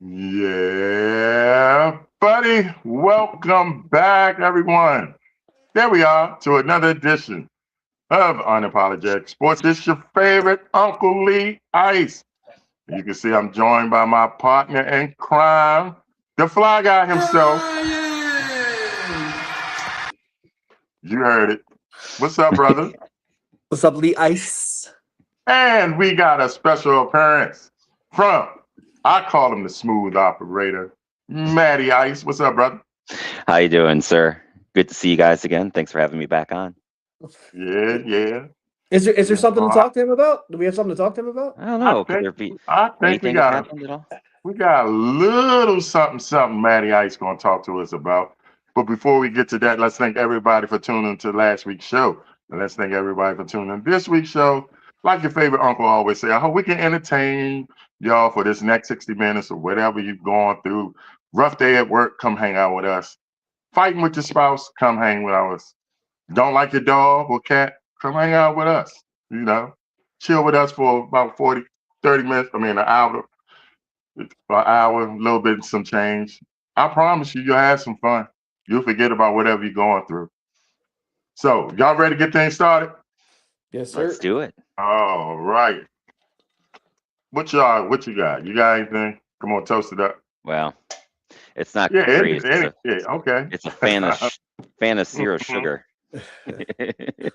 Yeah, buddy. Welcome back, everyone. There we are to another edition of Unapologetic Sports. It's your favorite Uncle Lee Ice. You can see I'm joined by my partner in crime, the fly guy himself. Flyin! You heard it. What's up, brother? What's up, Lee Ice? And we got a special appearance from, I call him the smooth operator, Matty Ice. What's up, brother? How you doing, sir? Good to see you guys again. Thanks for having me back on. Yeah, yeah. Is there You something to know, talk to him about? Do we have something to talk to him about? I don't I know. Could think there be I think we anything have got happened at all? a little something Matty Ice gonna talk to us about. But before we get to that, let's thank everybody for tuning to last week's show. And let's thank everybody for tuning in this week's show. Like your favorite uncle always say, I hope we can entertain y'all for this next 60 minutes or whatever you're going through. Rough day at work, come hang out with us. Fighting with your spouse, come hang with us. Don't like your dog or cat, come hang out with us. You know, chill with us for about 40, 30 minutes. I mean, an hour, a little bit, some change. I promise you, you'll have some fun. You'll forget about whatever you're going through. So, y'all ready to get things started? Yes, Let's sir. do it. All right. What you got? You got anything? Come on, toast it up. Well, it's not Yeah, great. yeah, okay. It's a fan of zero sugar. If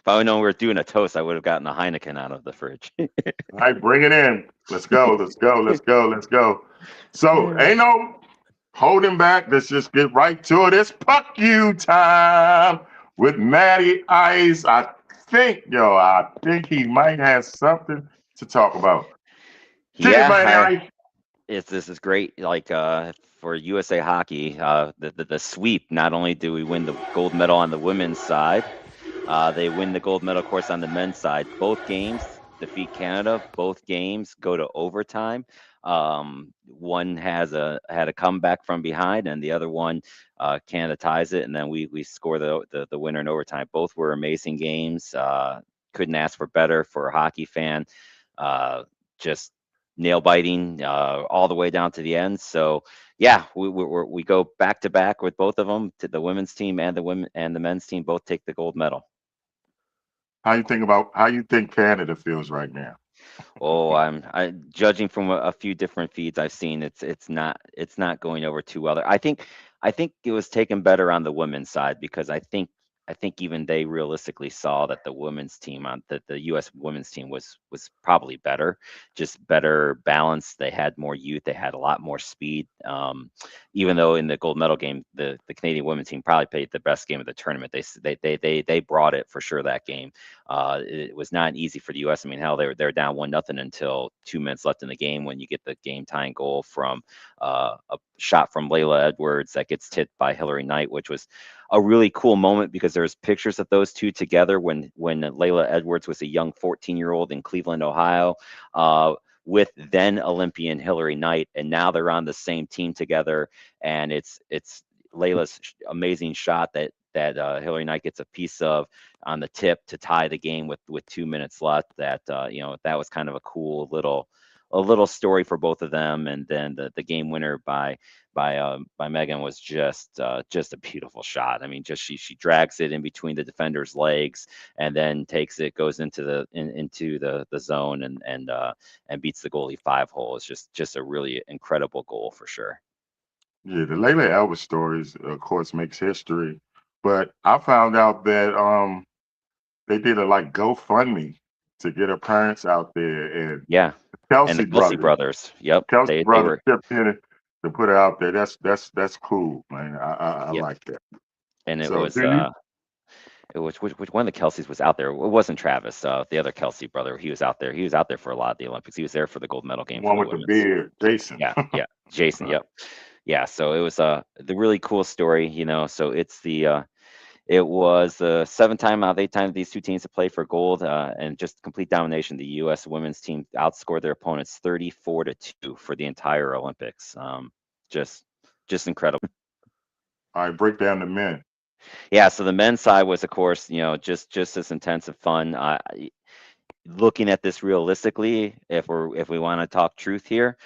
I would known we were doing a toast, I would have gotten a Heineken out of the fridge. All right, bring it in. Let's go. Let's go. Let's go. Let's go. So, ain't no holding back. Let's just get right to it. It's puck you time with Matty Ice. I think he might have something to talk about. Kick it, Yeah, Matty Ice. this is great. Like for USA Hockey, the sweep. Not only do we win the gold medal on the women's side, they win the gold medal, of course, on the men's side. Both games defeat Canada. Both games go to overtime. One had a comeback from behind, and the other one Canada ties it, and then we score the winner in overtime. Both were amazing games. Couldn't ask for better for a hockey fan. Just nail biting all the way down to the end. So yeah, we go back to back with both of them. To the women's team and the men's team both take the gold medal. How you think Canada feels right now? Oh, I judging from a few different feeds I've seen, it's not going over too well. I think it was taken better on the women's side because I think even they realistically saw that the U.S. women's team was probably better, just better balanced. They had more youth, they had a lot more speed. Even though in the gold medal game, the Canadian women's team probably played the best game of the tournament. They brought it for sure that game. It was not easy for the U.S. I mean, hell, they were down 1-0 until 2 minutes left in the game when you get the game tying goal from a shot from Layla Edwards that gets tipped by Hillary Knight, which was a really cool moment because there's pictures of those two together when Layla Edwards was a young 14-year-old in Cleveland, Ohio. With then Olympian Hillary Knight, and now they're on the same team together, and it's Layla's amazing shot that Hillary Knight gets a piece of on the tip to tie the game with 2 minutes left. That was kind of a cool little story for both of them. And then the game winner by Megan was just a beautiful shot. I mean, just she drags it in between the defender's legs and then takes it, goes into the zone and beats the goalie 5 hole. It's just a really incredible goal for sure. Yeah, the Layla Elvis stories, of course, makes history. But I found out that they did a like GoFundMe to get her parents out there, and Yeah, and the Kelsey Kelsey brothers, brothers. Yep, Kelsey they brothers were. chipped in to put her out there. That's cool, man. I Yep, like that. and So do you? which one of the Kelseys was out there? It wasn't Travis. The other Kelsey brother. He was out there. He was out there for a lot of the Olympics. He was there for the gold medal game for One the with the women's. beard, Jason. Yeah, yeah, Jason. Yep. Yeah. So it was the really cool story. So it was the seventh time out of 8 times these two teams have played for gold, and just complete domination. The U.S. women's team outscored their opponents 34-2 for the entire Olympics. Just just incredible. All right, break down the men. Yeah, so the men's side was, of course, just as intense and fun. Looking at this realistically, if we want to talk truth here,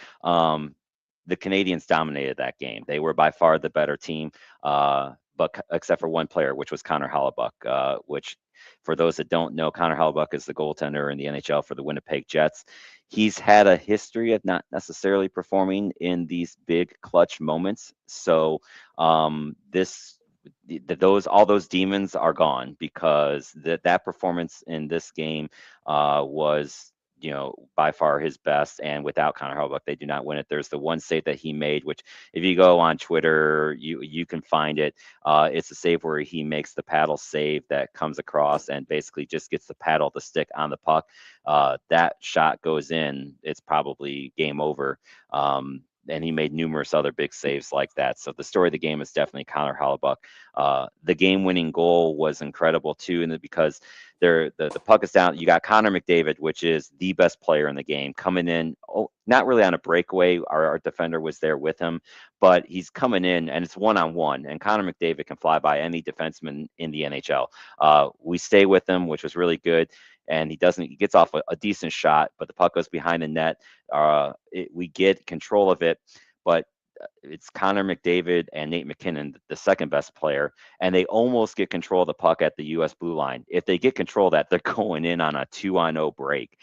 the Canadians dominated that game. They were by far the better team, but except for one player, which was Connor Hellebuck, which for those that don't know, Connor Hellebuck is the goaltender in the NHL for the Winnipeg Jets. He's had a history of not necessarily performing in these big clutch moments. So all those demons are gone because that performance in this game was by far his best, and without Connor Hellebuck, they do not win it. There's the one save that he made, which if you go on Twitter, you can find it. It's a save where he makes the paddle save that comes across and basically just gets the paddle to stick on the puck. That shot goes in, it's probably game over. And he made numerous other big saves like that. So the story of the game is definitely Connor Hellebuck. The game-winning goal was incredible too, and because the puck is down, you got Connor McDavid, which is the best player in the game, coming in. Not really on a breakaway. Our defender was there with him, but he's coming in, and it's one-on-one. And Connor McDavid can fly by any defenseman in the NHL. We stay with him, which was really good. And he gets off a decent shot, but the puck goes behind the net. We get control of it, but it's Connor McDavid and Nate McKinnon, the second best player, and they almost get control of the puck at the U.S. blue line. If they get control of that, they're going in on a 2-on-0 break,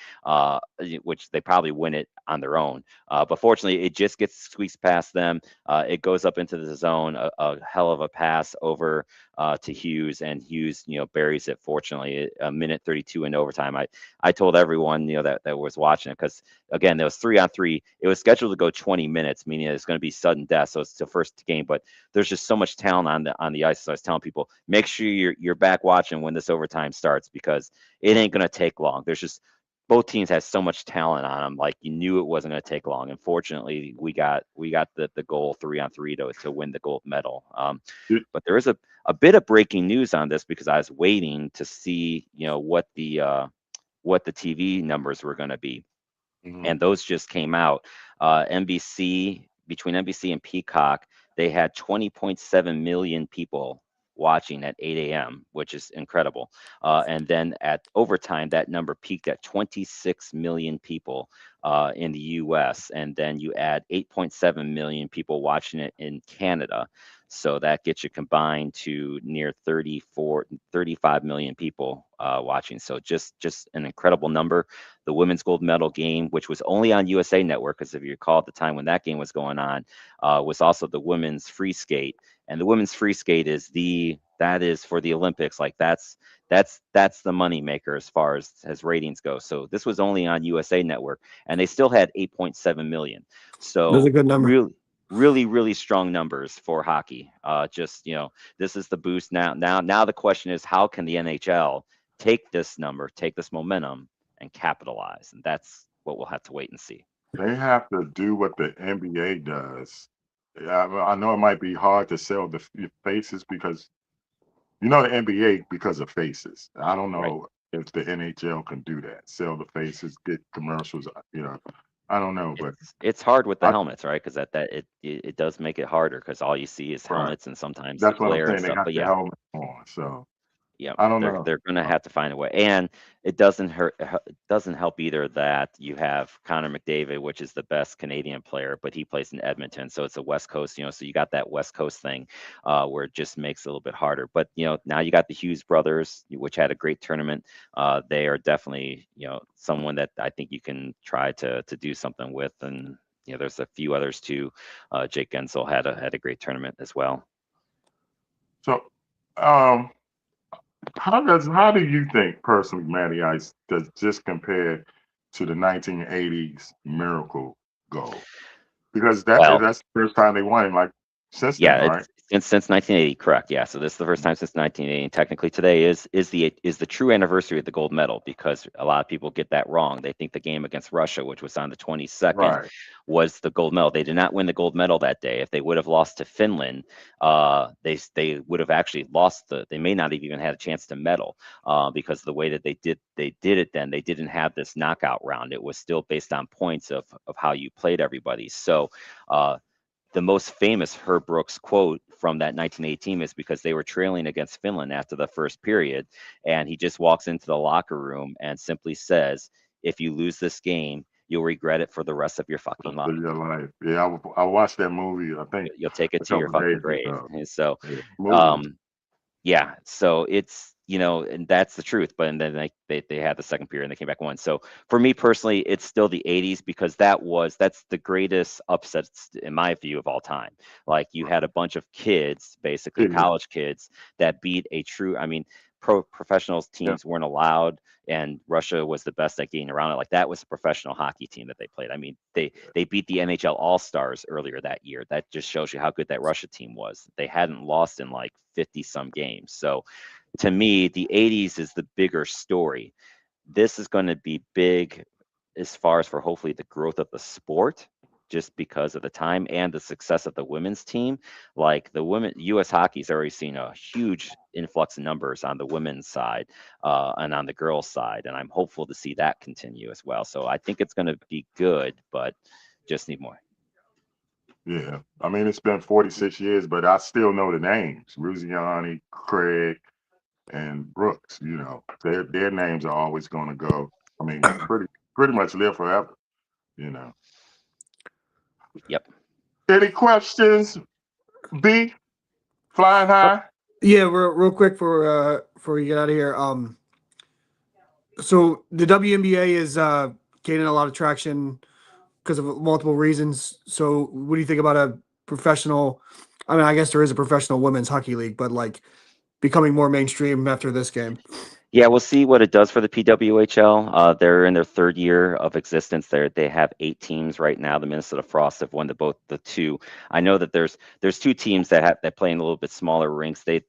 which they probably win it on their own. But fortunately, it just gets squeezed past them. It goes up into the zone, a hell of a pass over to Hughes, and Hughes, buries it. Fortunately, a minute 32 in overtime. I told everyone, that was watching it, because again, there was 3-on-3. It was scheduled to go 20 minutes, meaning it's going to be sudden death. So it's the first game, but there's just so much talent on the ice. So I was telling people, make sure you're back watching when this overtime starts, because it ain't going to take long. There's just, both teams had so much talent on them. Like, you knew it wasn't going to take long. And fortunately, we got the goal 3-on-3 to win the gold medal. But there is a bit of breaking news on this, because I was waiting to see, what the TV numbers were going to be. Mhm. And those just came out. Between NBC and Peacock, they had 20.7 million people watching at 8 a.m., which is incredible. And then at overtime, that number peaked at 26 million people in the US. And then you add 8.7 million people watching it in Canada. So that gets you combined to near 35 million people watching. So just an incredible number. The women's gold medal game, which was only on USA Network, because if you recall at the time when that game was going on, was also the women's free skate. And the women's free skate is for the Olympics. Like, that's the money maker as far as ratings go. So this was only on USA Network, and they still had 8.7 million. So That's a good number. Really strong numbers for hockey. This is the boost now. Now the question is, how can the NHL take this number, take this momentum, and capitalize? And that's what we'll have to wait and see. They have to do what the NBA does. Yeah, I know it might be hard to sell the faces, because the NBA, because of faces. I don't know if the NHL can do that. Sell the faces, get commercials. I don't know, but It's hard with the I, helmets, right? Because it does make it harder, because all you see is right. helmets and sometimes the That's what I'm glare and saying. They stuff. have But the yeah, helmet on, so yeah, I don't they're know. they're gonna have to find a way. And it doesn't doesn't help either that you have Connor McDavid, which is the best Canadian player, but he plays in Edmonton, so it's a West Coast, so you got that West Coast thing where it just makes it a little bit harder. But now you got the Hughes brothers, which had a great tournament. They are definitely someone that I think you can try to do something with. And there's a few others too. Jake Gensel had a great tournament as well. So, how do you think personally, Matty Ice, does this compare to the 1980s Miracle goal? Because Well, that's the first time they won, like, since then, yeah, right? it's since 1980, correct? Yeah, so this is the first time since 1980. And technically, today is the true anniversary of the gold medal, because a lot of people get that wrong. They think the game against Russia, which was on the 22nd, Right. was the gold medal. They did not win the gold medal that day. If they would have lost to Finland, they would have actually lost They may not have even had a chance to medal, because of the way that they did it. Then they didn't have this knockout round. It was still based on points of how you played everybody. So. The most famous Herb Brooks quote from that 1918 is because they were trailing against Finland after the first period, and he just walks into the locker room and simply says, "If you lose this game, you'll regret it for the rest of your fucking Rest life. of your life. Yeah, I watched that movie, I think, You'll take it a to your couple fucking days grave. ago. And so, Yeah, movie. yeah, so it's, and that's the truth. But and then they had the second period and they came back and won. So for me personally, it's still the 80s because that's the greatest upsets in my view of all time. Like you had a bunch of kids, basically Yeah. college kids, that beat a true, I mean, professionals Yeah. teams weren't allowed, and Russia was the best at getting around it. Like that was a professional hockey team that they played. I mean, they beat the NHL All-Stars earlier that year. That just shows you how good that Russia team was. They hadn't lost in like 50 some games. So to me, the 80s is the bigger story. This is going to be big as far as for hopefully the growth of the sport, just because of the time and the success of the women's team. Like the women, U.S. hockey's already seen a huge influx in numbers on the women's side and on the girls' side, and I'm hopeful to see that continue as well. So I think it's going to be good, but just need more. Yeah. I mean, it's been 46 years, but I still know the names. Ruziani, Craig, and Brooks, their names are always going to go. I mean, pretty much live forever, you know. Yep. Any questions, B? Flying high? Yeah, real quick before you get out of here. So the WNBA is gaining a lot of traction because of multiple reasons. So what do you think about a professional? I mean, I guess there is a professional women's hockey league, but like becoming more mainstream after this game. Yeah, we'll see what it does for the PWHL. They're in their third year of existence. They have 8 teams right now. The Minnesota Frost have won the two. I know that there's 2 teams that play in a little bit smaller rinks. They're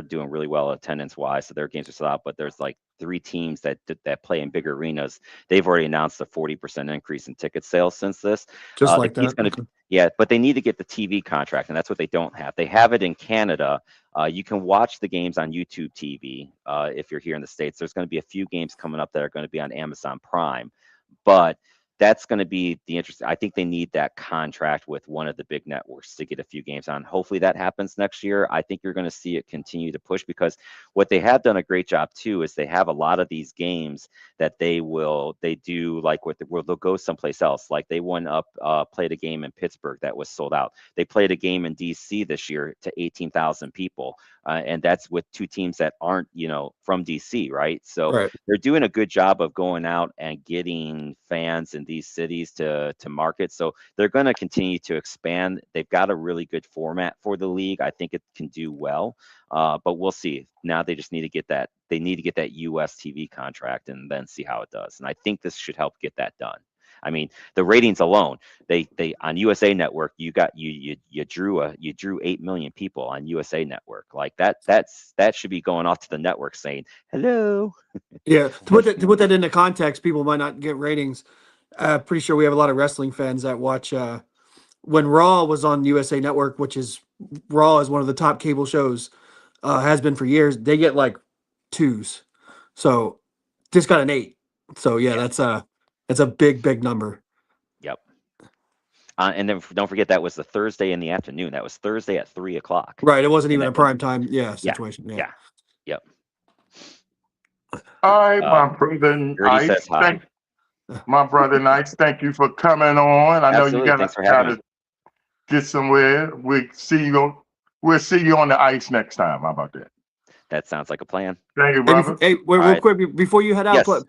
doing really well attendance wise, so their games are sold out. But there's like 3 teams that play in big arenas. They've already announced a 40% increase in ticket sales since this. Just The like key's that. going to yeah, but they need to get the TV contract, and that's what they don't have. They have it in Canada. You can watch the games on YouTube TV if you're here in the States. There's going to be a few games coming up that are going to be on Amazon Prime, but that's going to be the interest. I think they need that contract with one of the big networks to get a few games on. Hopefully that happens next year. I think you're going to see it continue to push because what they have done a great job too is they have a lot of these games that they do like where they'll go someplace else. Like they played a game in Pittsburgh that was sold out. They played a game in DC this year to 18,000 people. And that's with 2 teams that aren't, from DC, right? So Right. they're doing a good job of going out and getting fans in these cities to market. So they're going to continue to expand. They've got a really good format for the league. I think it can do well, but we'll see. Now they just need to get that. They need to get that US TV contract and then see how it does. And I think this should help get that done. I mean, the ratings alone, they on USA Network, you drew 8 million people on USA Network. Like that should be going off to the network saying hello. Yeah. To put that into context, people might not get ratings. Pretty sure we have a lot of wrestling fans that watch when Raw was on USA Network, which is Raw is one of the top cable shows, has been for years. They get like 2s, so just got an 8. So yeah, that's a big number. Yep. And then don't forget that was the Thursday in the afternoon. That was Thursday at 3:00. Right. It wasn't even that- a prime time Yeah. situation. Yeah. Yep. All right, my brother Gertie says hi. My brother Nice, thank you for coming on. I know you Absolutely. Thanks for having me. get somewhere. We'll see you on the ice next time. How about that? That sounds like a plan. Thank you, Hey, brother. real right. quick before you head out, Yes.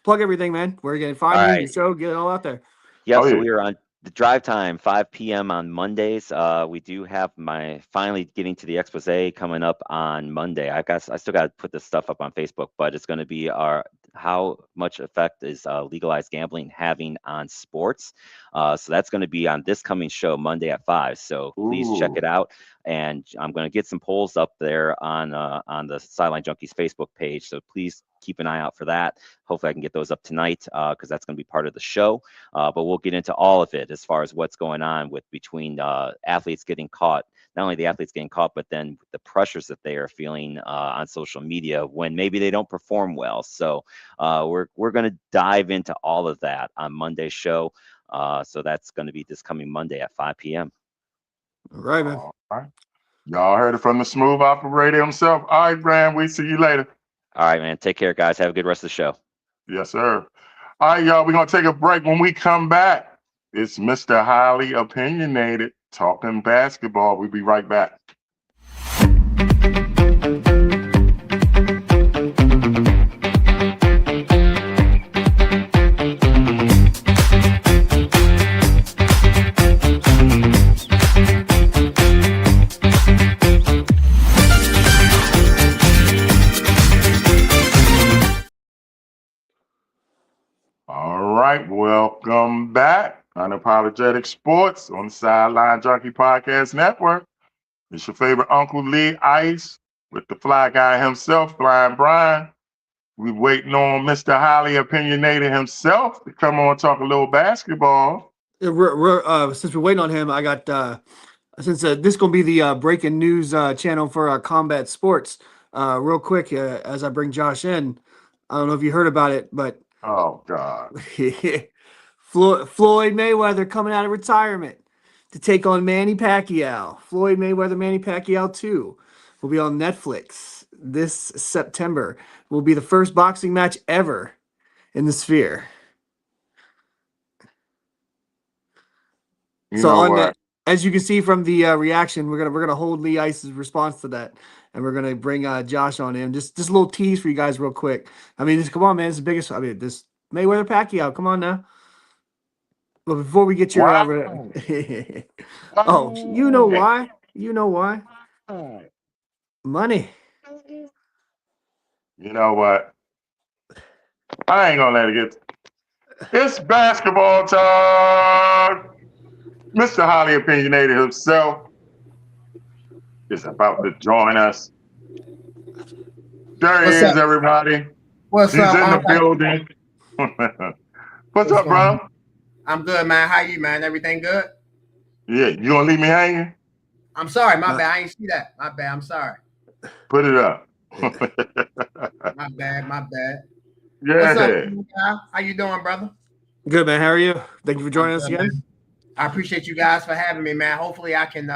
plug everything, man. Where you can find All you, right. your show, get it all out there. Yeah, Oh, so yeah. we are on the drive time, 5 p.m. on Mondays. We do have my finally getting to the expose coming up on Monday. I still got to put this stuff up on Facebook, but it's going to be how much effect is legalized gambling having on sports. So that's going to be on this coming show Monday at 5. So please check it out. And I'm going to get some polls up there on the Sideline Junkies Facebook page. So please keep an eye out for that. Hopefully I can get those up tonight because that's going to be part of the show. But we'll get into all of it as far as what's going on between athletes getting caught. Not only the athletes getting caught, but then the pressures that they are feeling on social media when maybe they don't perform well. So we're going to dive into all of that on Monday's show. So that's going to be this coming Monday at 5 p.m. All right, man. All right. Y'all heard it from the smooth operator himself. All right, Brand, we see you later. All right, man. Take care, guys. Have a good rest of the show. Yes, sir. All right, y'all, we're going to take a break. When we come back, it's Mr. Highly Opinionated talking basketball. We'll be right back. All right, welcome back. Unapologetic Sports on the Sideline Junkie Podcast Network. It's your favorite Uncle Lee Ice with the fly guy himself, Flyin Brian. We're waiting on Mr. Highly Opinionated himself to come on and talk a little basketball. Since we're waiting on him, I got since this is gonna be the breaking news channel for Combat Sports. Real quick, as I bring Josh in, I don't know if you heard about it, but Oh, God. Floyd Mayweather coming out of retirement to take on Manny Pacquiao. Floyd Mayweather, Manny Pacquiao 2 will be on Netflix this September. Will be the first boxing match ever in the Sphere. You know what? As you can see from the reaction, we're gonna hold Lee Ice's response to that, and we're gonna bring Josh on in. Just a little tease for you guys, real quick. I mean, come on, man, it's the biggest. I mean, this Mayweather Pacquiao. Come on now. But before we get your Wow. oh, you know why? You know why? Money. You know what? I ain't gonna let it get. It's basketball time. Mr. Highly Opinionated himself is about to join us. There he is, everybody. What's He's up? in the building. What's up, bro? I'm good, man. How you, man? Everything good? Yeah, you gonna leave me hanging? I'm sorry, my bad. I ain't see that. My bad. I'm sorry. Put it up. My bad. Yeah. What's up, guy? How you doing, brother? Good, man. How are you? Thank you for joining us again. Man. I appreciate you guys for having me, man. Hopefully, I can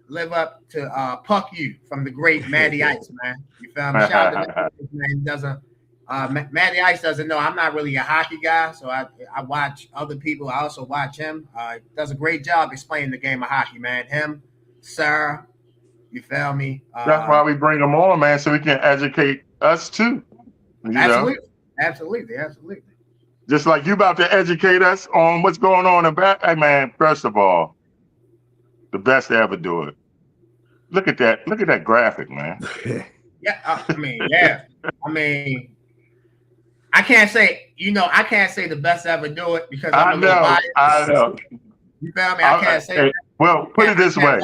live up to Puck You from the great Matty Ice, man. You feel me? Shout out to man. Matty Ice doesn't know I'm not really a hockey guy, so I watch other people. I also watch him. Does a great job explaining the game of hockey, man. Him, Sarah, you feel me? That's why we bring them on, man, so we can educate us too. Absolutely. Just like you about to educate us on what's going on in back. Hey, man, first of all, the best to ever do it. Look at that. Look at that graphic, man. Yeah. I mean, I can't say the best to ever do it because I'm a little biased. I know. You feel me? I can't say that. Well, put it this way.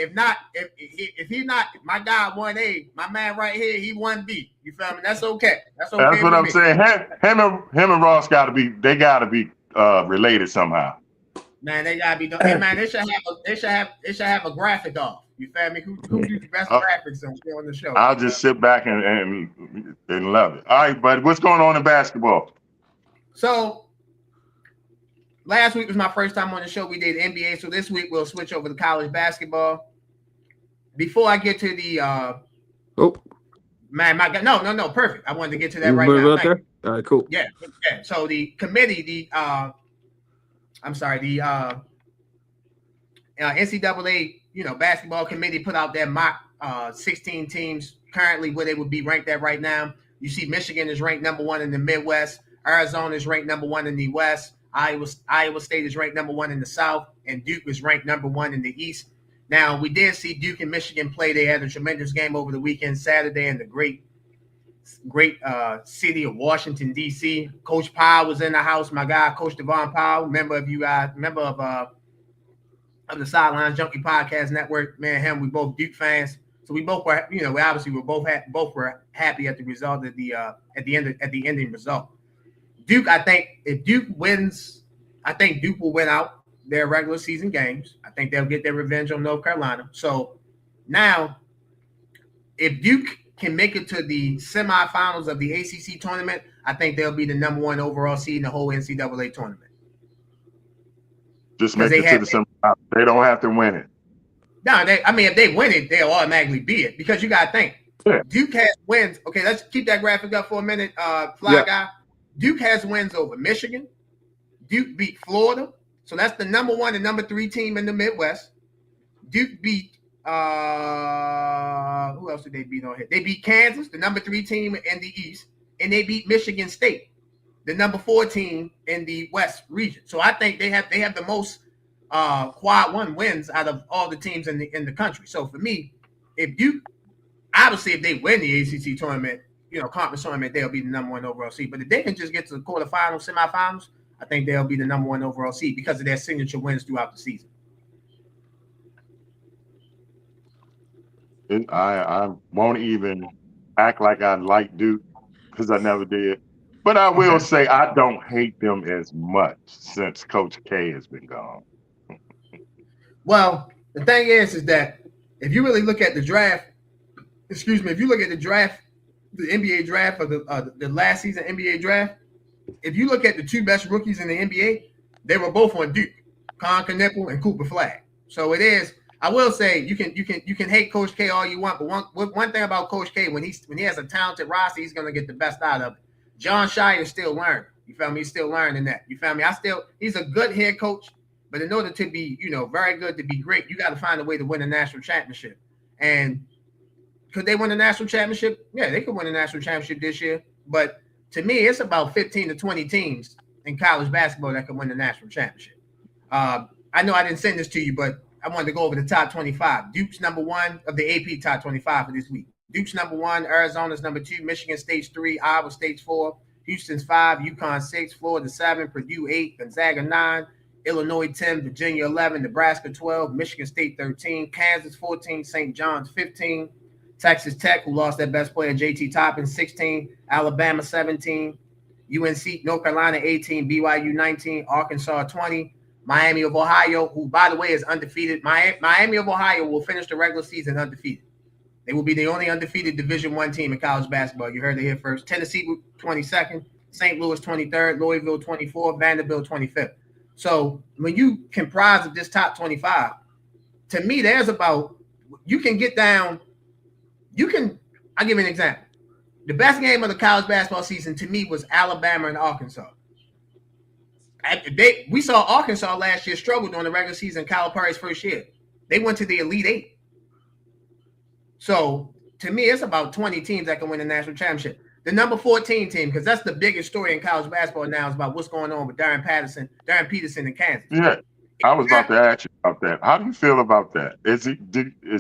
If he's not my guy 1A, my man right here, he 1B. You feel me? That's okay. That's okay. That's what I'm saying. Him and Ross gotta be related somehow. Man, they gotta be. Hey, man, they should have a graphic off. You feel me? Who do the best graphics on the show? I'll just sit back and love it. All right, buddy. What's going on in basketball? So last week was my first time on the show. We did NBA, so this week we'll switch over to college basketball. Before I get to the no, perfect. I wanted to get to that right now. There? All right, cool. Yeah. So the committee, NCAA, basketball committee put out their mock 16 teams currently where they would be ranked at right now. You see Michigan is ranked number 1 in the Midwest. Arizona is ranked number 1 in the West. Iowa State is ranked number 1 in the South, and Duke is ranked number 1 in the East. Now, we did see Duke and Michigan play. They had a tremendous game over the weekend, Saturday, in the great city of Washington, D.C. Coach Powell was in the house. My guy, Coach Devon Powell, member of the Sideline Junkie Podcast Network. Man, him, we both Duke fans. So we both were, we obviously were both were happy at the result of at the ending result. Duke, I think if Duke wins, I think Duke will win out their regular season games. I think they'll get their revenge on North Carolina. So now, if Duke can make it to the semifinals of the ACC tournament, I think they'll be the number 1 overall seed in the whole NCAA tournament. Just make it to the semifinals. They don't have to win it. No, if they win it, they'll automatically be it. Because you got to think, Yeah. Duke has wins. Okay, let's keep that graphic up for a minute, Guy. Duke has wins over Michigan. Duke beat Florida. So that's the number 1 and number 3 team in the Midwest. Duke beat who else did they beat on here? They beat Kansas, the number 3 team in the East, and they beat Michigan State, the number 4 team in the West region. So I think they have the most quad 1 wins out of all the teams in the country. So for me, if Duke, obviously if they win the ACC tournament, conference tournament, they'll be the number 1 overall seed. But if they can just get to the quarterfinals, semifinals, I think they'll be the number 1 overall seed because of their signature wins throughout the season. I won't even act like I like Duke because I never did. But I will say I don't hate them as much since Coach K has been gone. Well, the thing is that if you really look at the draft, if you look at the draft, the NBA draft of the last season NBA draft, if you look at the 2 best rookies in the NBA, they were both on Duke, Con Knippel and Cooper Flagg. So it is. I will say you can hate Coach K all you want, but one thing about Coach K, when he has a talented roster, he's gonna get the best out of it. John Shire is still learning. You feel me? He's still learning that. You feel me? He's a good head coach, but in order to be very good, to be great, you got to find a way to win a national championship. And could they win a national championship? Yeah, they could win a national championship this year. But to me, it's about 15 to 20 teams in college basketball that can win the national championship. I know I didn't send this to you, but I wanted to go over the top 25. Duke's number 1 of the AP top 25 for this week. Duke's number 1, Arizona's number 2, Michigan State's 3, Iowa State's 4, Houston's 5, UConn 6, Florida 7, Purdue 8, Gonzaga 9, Illinois 10, Virginia 11, Nebraska 12, Michigan State 13, Kansas 14, St. John's 15, Texas Tech, who lost their best player, JT Toppin, 16, Alabama 17, UNC, North Carolina 18, BYU 19, Arkansas 20, Miami of Ohio, who, by the way, is undefeated. Miami of Ohio will finish the regular season undefeated. They will be the only undefeated Division I team in college basketball. You heard it here first. Tennessee 22nd, St. Louis 23rd, Louisville 24th, Vanderbilt 25th. So when you comprise of this top 25, to me, you can get down. I'll give you an example. The best game of the college basketball season to me was Alabama and Arkansas. We saw Arkansas last year struggle during the regular season, Calipari's first year. They went to the Elite Eight. So to me, it's about 20 teams that can win the national championship. The number 14 team, because that's the biggest story in college basketball now, is about what's going on with Darren Peterson in Kansas. Yeah, I was about to ask you about that. How do you feel about that? Is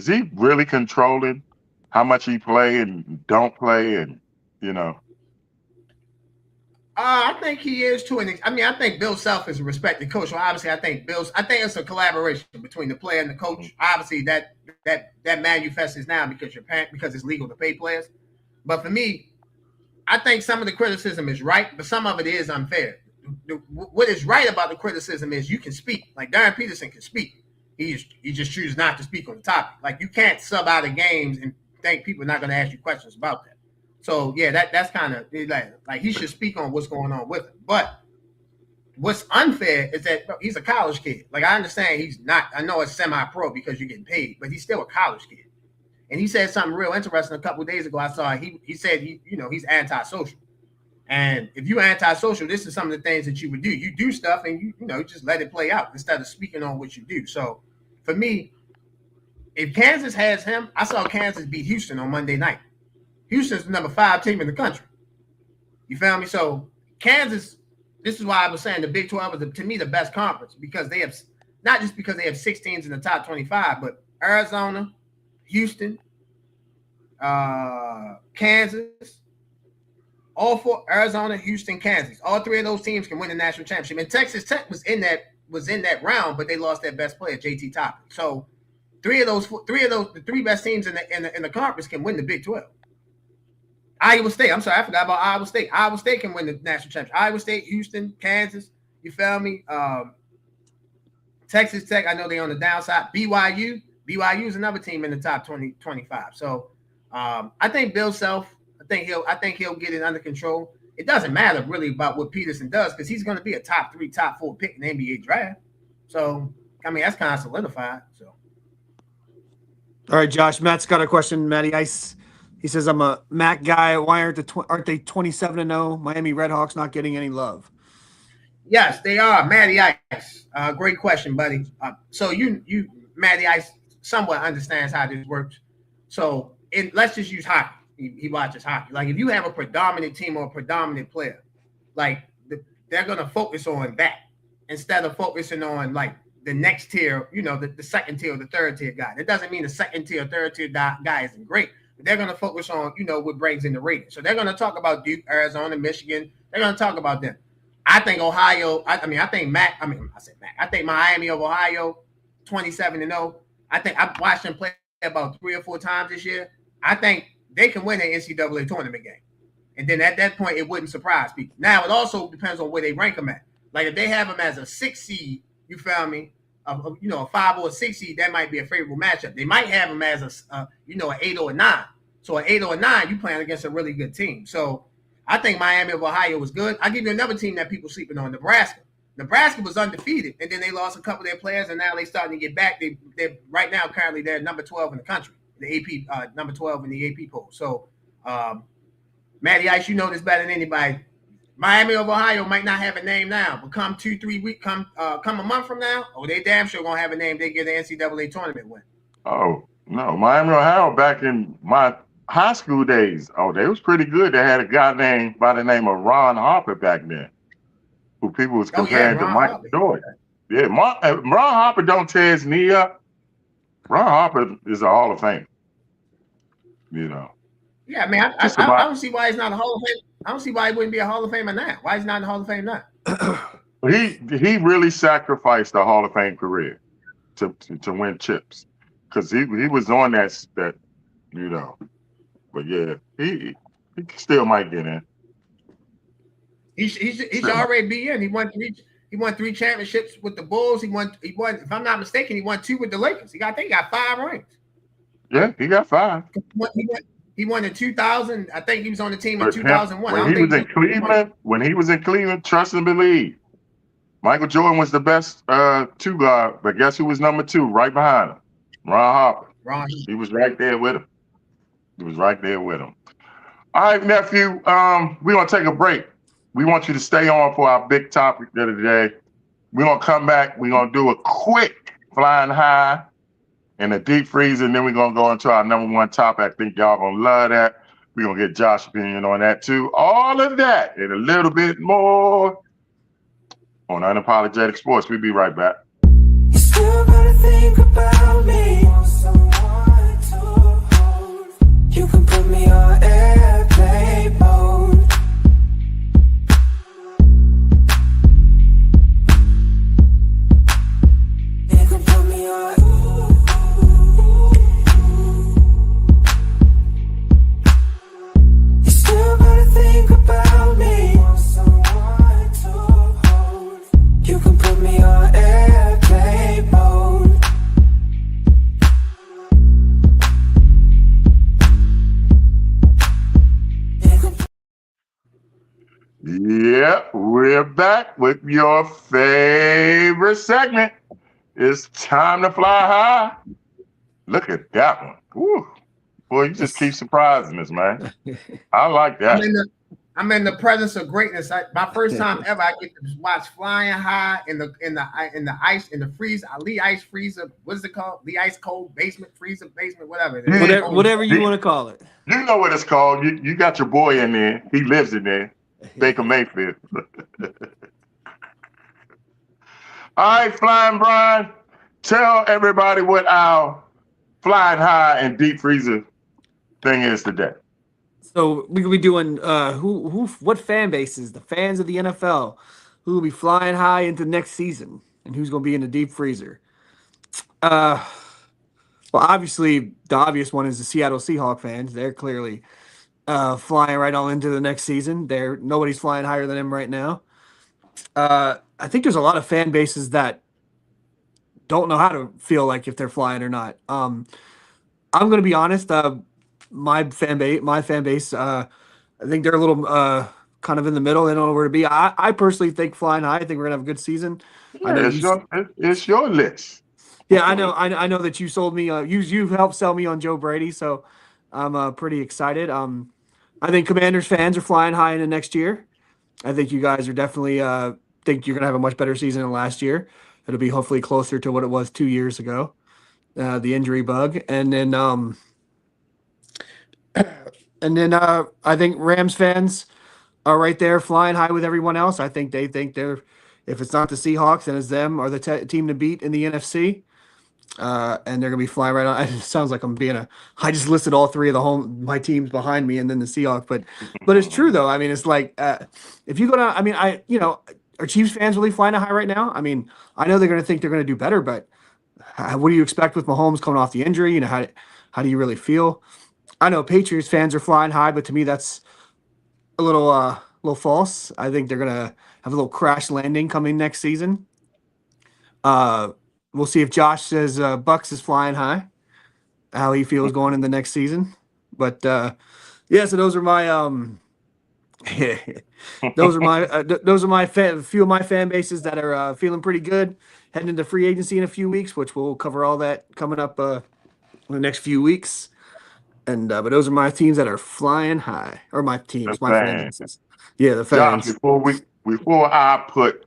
he really controlling how much he play and don't play, and I think he is too. I think Bill Self is a respected coach. So obviously, I think it's a collaboration between the player and the coach. Obviously, that manifests now because it's legal to pay players. But for me, I think some of the criticism is right, but some of it is unfair. What is right about the criticism is you can speak. Like Darren Peterson can speak. He just chooses not to speak on the topic. Like you can't sub out of games and think people are not going to ask you questions about that. So yeah, that's kind of like he should speak on what's going on with him. But what's unfair is that he's a college kid. Like I understand he's not. I know it's semi-pro because you're getting paid, but he's still a college kid. And he said something real interesting a couple of days ago. I saw he said he's antisocial. And if you're antisocial, this is some of the things that you would do. You do stuff and you just let it play out instead of speaking on what you do. So for me, if Kansas has him, I saw Kansas beat Houston on Monday night. Houston's the number 5 team in the country. You feel me? So Kansas, this is why I was saying the Big 12 is to me the best conference because they have not just because they have 6 teams in the top 25, but Arizona, Houston, Kansas, all 4 Arizona, Houston, Kansas. All 3 of those teams can win the national championship. And Texas Tech was in that round, but they lost their best player, JT Toppin. So the 3 best teams in the conference can win the Big 12. Iowa State. I'm sorry, I forgot about Iowa State. Iowa State can win the national championship. Iowa State, Houston, Kansas. You feel me? Texas Tech. I know they're on the downside. BYU is another team in the top 25. So I think Bill Self. I think he'll get it under control. It doesn't matter really about what Peterson does because he's going to be a top 3, top 4 pick in the NBA draft. So I mean that's kind of solidified. So. All right, Josh. Matt's got a question. Matty Ice He says, I'm a Mac guy. Why aren't they 27-0? Miami Redhawks not getting any love. Yes, they are. Matty Ice. Great question, buddy. So Matty Ice somewhat understands how this works. So let's just use hockey. He watches hockey. Like if you have a predominant team or a predominant player, like they're gonna focus on that instead of focusing on like the next tier, the second tier or the third tier guy. That doesn't mean the second tier, third tier guy isn't great. But they're gonna focus on, what brings in the rating. So they're gonna talk about Duke, Arizona, Michigan. They're gonna talk about them. I think Ohio. I think Miami of Ohio, 27-0. I think I've watched them play about 3 or 4 times this year. I think they can win an NCAA tournament game, and then at that point, it wouldn't surprise people. Now, it also depends on where they rank them at. Like if they have them as a 6 seed, you feel me? A 5 or a 6 seed, that might be a favorable matchup. They might have them as an 8 or a 9. So an 8 or a 9, you playing against a really good team. So I think Miami of Ohio was good. I'll give you another team that people sleeping on, Nebraska. Nebraska was undefeated, and then they lost a couple of their players, and now they're starting to get back. They're right now currently they're number 12 in the country, the AP number 12 in the AP poll. So, Matty Ice, you know this better than anybody. Miami of Ohio might not have a name now, but come 2-3 weeks, come a month from now, they damn sure gonna have a name. They get the NCAA tournament win. Oh no, Miami of Ohio back in my high school days. Oh, they was pretty good. They had a guy by the name of Ron Harper back then, who people was comparing to Mike Jordan. Yeah, Ron Harper don't tear his knee up. Ron Harper is a Hall of Fame. Yeah, I mean, I don't see why he's not a Hall of Fame. I don't see why he wouldn't be a Hall of Famer now. Why he's not in the Hall of Fame now? He really sacrificed a Hall of Fame career to win chips, because he was on that. But yeah, he still might get in. He's already be in. He won 3 championships with the Bulls. He won. If I'm not mistaken, he won 2 with the Lakers. I think he got 5 rings. Yeah, he got 5. He won in 2000. I think he was on the team in 2001. When he was in Cleveland, trust and believe, Michael Jordan was the best 2 guard. But guess who was number 2 right behind him? Ron Harper. He was right there with him. All right, nephew. We're gonna take a break. We want you to stay on for our big topic of the day. We're gonna come back. We're gonna do a quick flying high and a deep freeze, and then we're gonna go into our number 1 topic. I think y'all gonna love that. We're gonna get Josh's opinion on that too. All of that and a little bit more on Unapologetic Sports. We'll be right back. You still gotta think about me. You can put me on airplane mode. You can put me on. You still gotta think about me. You can put me on airplane mode. Yep, we're back with your favorite segment. It's time to fly high. Look at that one. Woo. Boy, you just keep surprising us, man. I like that. I'm in the presence of greatness. My first time ever, I get to watch Flyin High in the ice, in the freeze, Lee Ice Freezer. What is it called? Lee Ice Cold Basement Freezer Basement, whatever. Whatever you want to call it. You know what it's called. You got your boy in there. He lives in there. Baker Mayfield. All right, Flying Brian, tell everybody what our flying high and deep freezer thing is today. So we could be doing what fan bases, the fans of the NFL, who will be flying high into next season, and who's going to be in the deep freezer. Well, obviously, the obvious one is the Seattle Seahawks fans. They're clearly flying right on into the next season. Nobody's flying higher than them right now. I think there's a lot of fan bases that don't know how to feel like if they're flying or not. I'm going to be honest. My fan base, I think they're a little kind of in the middle. They don't know where to be. I personally think flying high. I think we're gonna have a good season. Yeah, it's your list. Yeah, I know. I know that you sold me. You helped sell me on Joe Brady. So I'm pretty excited. I think Commanders fans are flying high into next year. I think you guys are definitely think you're gonna have a much better season than last year. It'll be hopefully closer to what it was 2 years ago. The injury bug, and then I think Rams fans are right there flying high with everyone else. I think they think they're, if it's not the Seahawks, then it's them or the team to beat in the NFC. And they're gonna be flying right on. It sounds like I'm being I just listed all three of my teams behind me, and then the Seahawks. But it's true though. I mean, it's like if you go down. I mean, are Chiefs fans really flying high right now? I mean, I know they're gonna think they're gonna do better, but what do you expect with Mahomes coming off the injury? How do you really feel? I know Patriots fans are flying high, but to me that's a little false. I think they're gonna have a little crash landing coming next season. We'll see if Josh says Bucks is flying high, how he feels going in the next season. But yeah, so those are my few of my fan bases that are feeling pretty good heading into free agency in a few weeks, which we'll cover all that coming up in the next few weeks. And but those are my teams that are flying high, or my teams, my fan bases. Yeah, the fans. Josh, before I put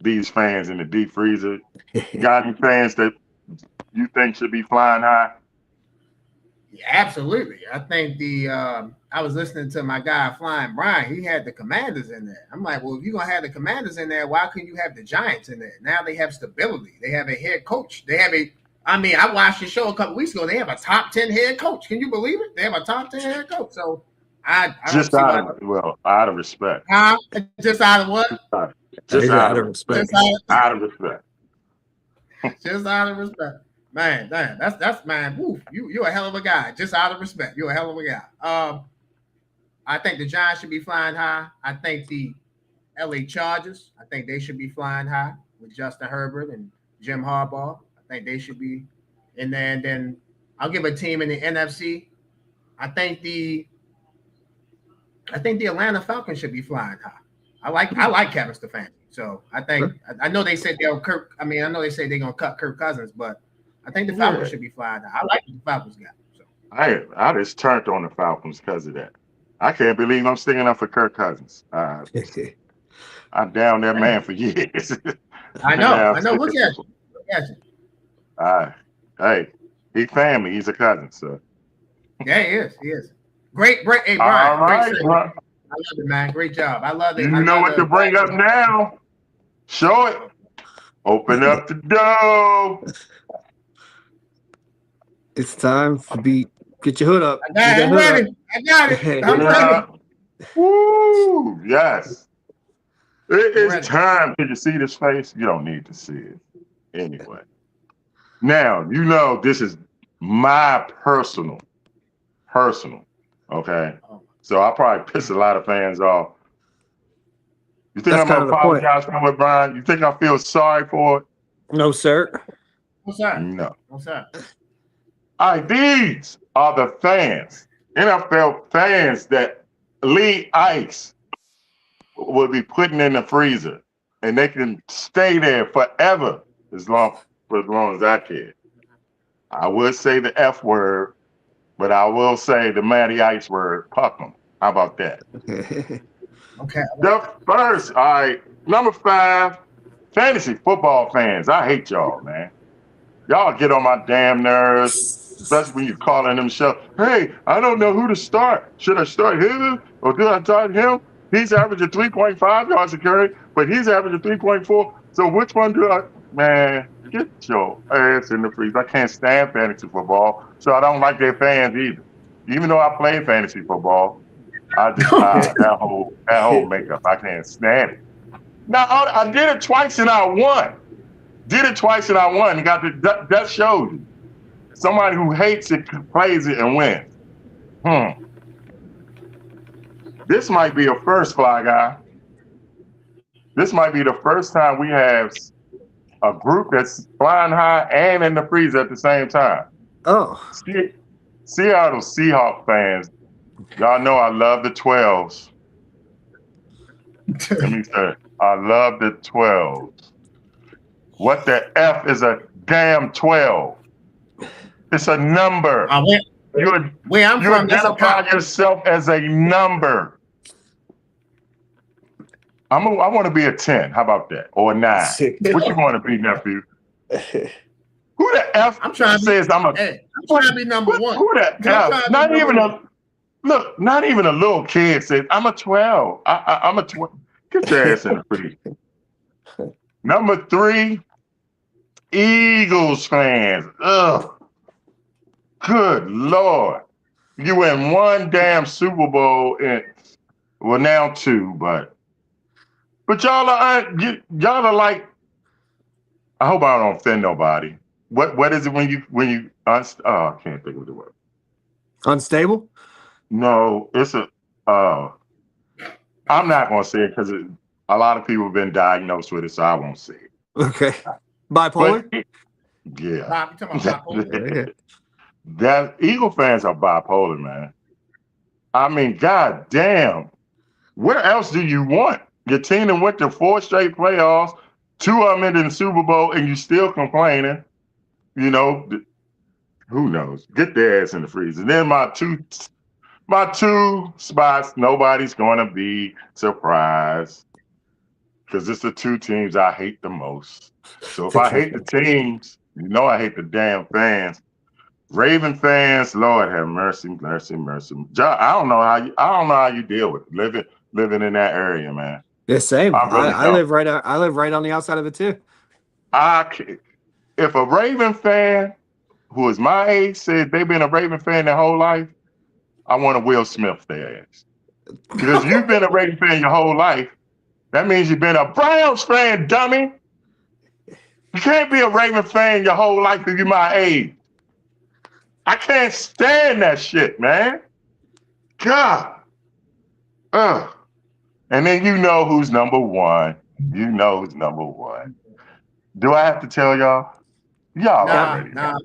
these fans in the deep freezer, got any fans that you think should be flying high? Yeah, absolutely. I think I was listening to my guy Flyin Brian. He had the Commanders in there. I'm like, well, if you're gonna have the Commanders in there, why couldn't you have the Giants in there? Now they have stability. They have a head coach. I watched the show a couple weeks ago. They have a top 10 head coach. Can you believe it? They have a top 10 head coach. So I just out of respect. Just out of what? Just out of respect. Out of respect. Just out of respect. Man, that's man. Woo, you're a hell of a guy. Just out of respect, you're a hell of a guy. I think the Giants should be flying high. I think the LA Chargers, I think they should be flying high with Justin Herbert and Jim Harbaugh. I think they should be in there. And then I'll give a team in the NFC. I think the Atlanta Falcons should be flying high. I like Kevin Stefanski. So I know they said they're gonna cut Kirk Cousins, but I think the Falcons should be flying high. I like what the Falcons got. So I just turned on the Falcons because of that. I can't believe I'm sticking up for Kirk Cousins. I'm down that man for years. I know. Look at you. Hey, he family. He's a cousin, so. Yeah, he is. Great. Hey, Brian. All right, I love it, man. Great job. I love it. You know what to bring up now. Show it. Open up the door. It's time to get your hood up. I'm ready. I got it. I'm ready. Woo! Yes. It is time. Did you see this face? You don't need to see it. Anyway. Now, this is my personal. Okay? So I'll probably piss a lot of fans off. You think I'm going to apologize for it, Brian? You think I feel sorry for it? No, sir. What's that? No. What's that? All right, these are the fans, NFL fans that Lee Ice will be putting in the freezer, and they can stay there forever for as long as I can. I would say the F word, but I will say the Matty Ice word, fuck them. How about that? Okay. The first, all right, number 5, fantasy football fans. I hate y'all, man. Y'all get on my damn nerves, especially when you're calling them show. Hey, I don't know who to start. Should I start him or do I start him? He's averaging 3.5 yards a carry, but he's averaging 3.4. So which one do I? Man, get your ass in the freezer. I can't stand fantasy football, so I don't like their fans either. Even though I play fantasy football, I just that whole makeup. I can't stand it. Now I did it twice and I won. You got that shows you. Somebody who hates it plays it and wins. This might be a first, Fly Guy. This might be the first time we have a group that's flying high and in the freezer at the same time. Oh. Seattle Seahawks fans, y'all know I love the 12s. Let me say, I love the 12s. What the F is a damn 12? It's a number. Where I'm you from, that's a identify cop. yourself as a number. I want to be a 10. How about that? Or a 9. What you want to be, nephew? Who the F I'm trying to says I'm a Hey, I'm trying to be number one. Who the I'm trying F? to be Not number even one. not even a little kid says I'm a 12. I'm a 12. Get your ass in the freezer. Number 3, Eagles fans. Ugh. Good Lord. You win one damn Super Bowl and well now 2, but y'all are like, I hope I don't offend nobody. What is it when you I can't think of the word. Unstable? No, it's a I'm not gonna say it because a lot of people have been diagnosed with it, so I won't say it. Okay. Bipolar? But yeah. Bob, you talking about bipolar? Yeah. That Eagle fans are bipolar, man. I mean, god damn. What else do you want? Your team done went to 4 straight playoffs, 2 of them in the Super Bowl, and you still complaining. You know, who knows? Get their ass in the freezer. And then my two spots, nobody's gonna be surprised. Because it's the 2 teams I hate the most. So if I hate the teams, you know I hate the damn fans. Raven fans, Lord have mercy, mercy, mercy. I don't know how you deal with it, living in that area, man. Yeah, same. I really I don't. live right on the outside of it too. If a Raven fan who is my age said they've been a Raven fan their whole life, I want to Will Smith their ass. Because you've been a Raven fan your whole life, that means you've been a Browns fan, dummy. You can't be a Raven fan your whole life if you're my age. I can't stand that shit, man. God. Ugh. And then you know who's number 1. You know who's number 1. Do I have to tell y'all? Y'all already know.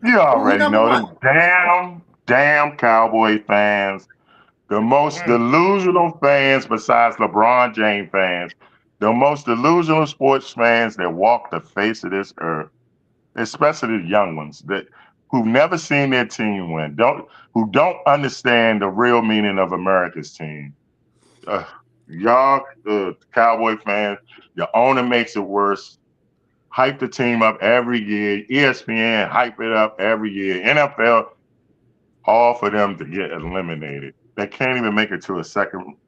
You already know them damn Cowboy fans. The most delusional fans besides LeBron James fans. The most delusional sports fans that walk the face of this earth. Especially the young ones who've never seen their team win, who don't understand the real meaning of America's team. Y'all, Cowboy fans, your owner makes it worse. Hype the team up every year. ESPN hype it up every year. NFL, all for them to get eliminated. They can't even make it to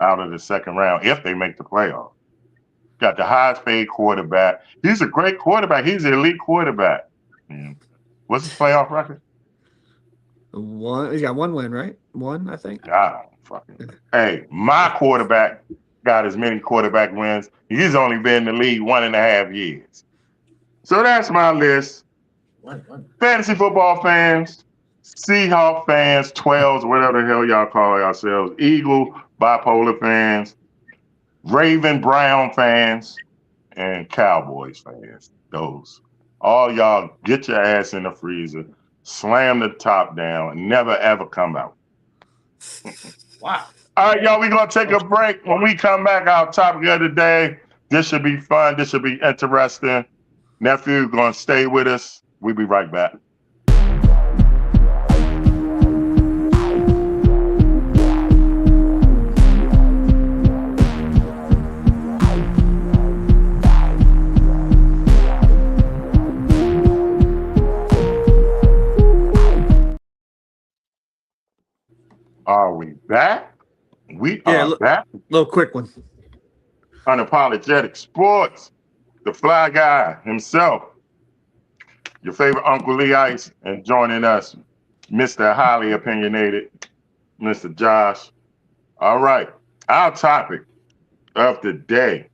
out of the second round if they make the playoff. Got the highest paid quarterback. He's a great quarterback. He's an elite quarterback. What's his playoff record? 1. He's got 1 win, right? 1, I think. God, fucking. Hey, my quarterback got as many quarterback wins. He's only been in the league 1.5 years. So that's my list. Fantasy football fans, Seahawk fans, 12s, whatever the hell y'all call yourselves, Eagle, bipolar fans, Raven, Brown fans, and Cowboys fans. Those. All y'all get your ass in the freezer, slam the top down, and never ever come out. Wow. All right, y'all, we're going to take a break. When we come back, our topic of the day, this should be fun. This should be interesting. Nephew going to stay with us. We'll be right back. Are we back? We are back. Little quick one. Unapologetic Sports. The fly guy himself. Your favorite Uncle Lee Ice. And joining us, Mr. Highly Opinionated, Mr. Josh. All right. Our topic of the day.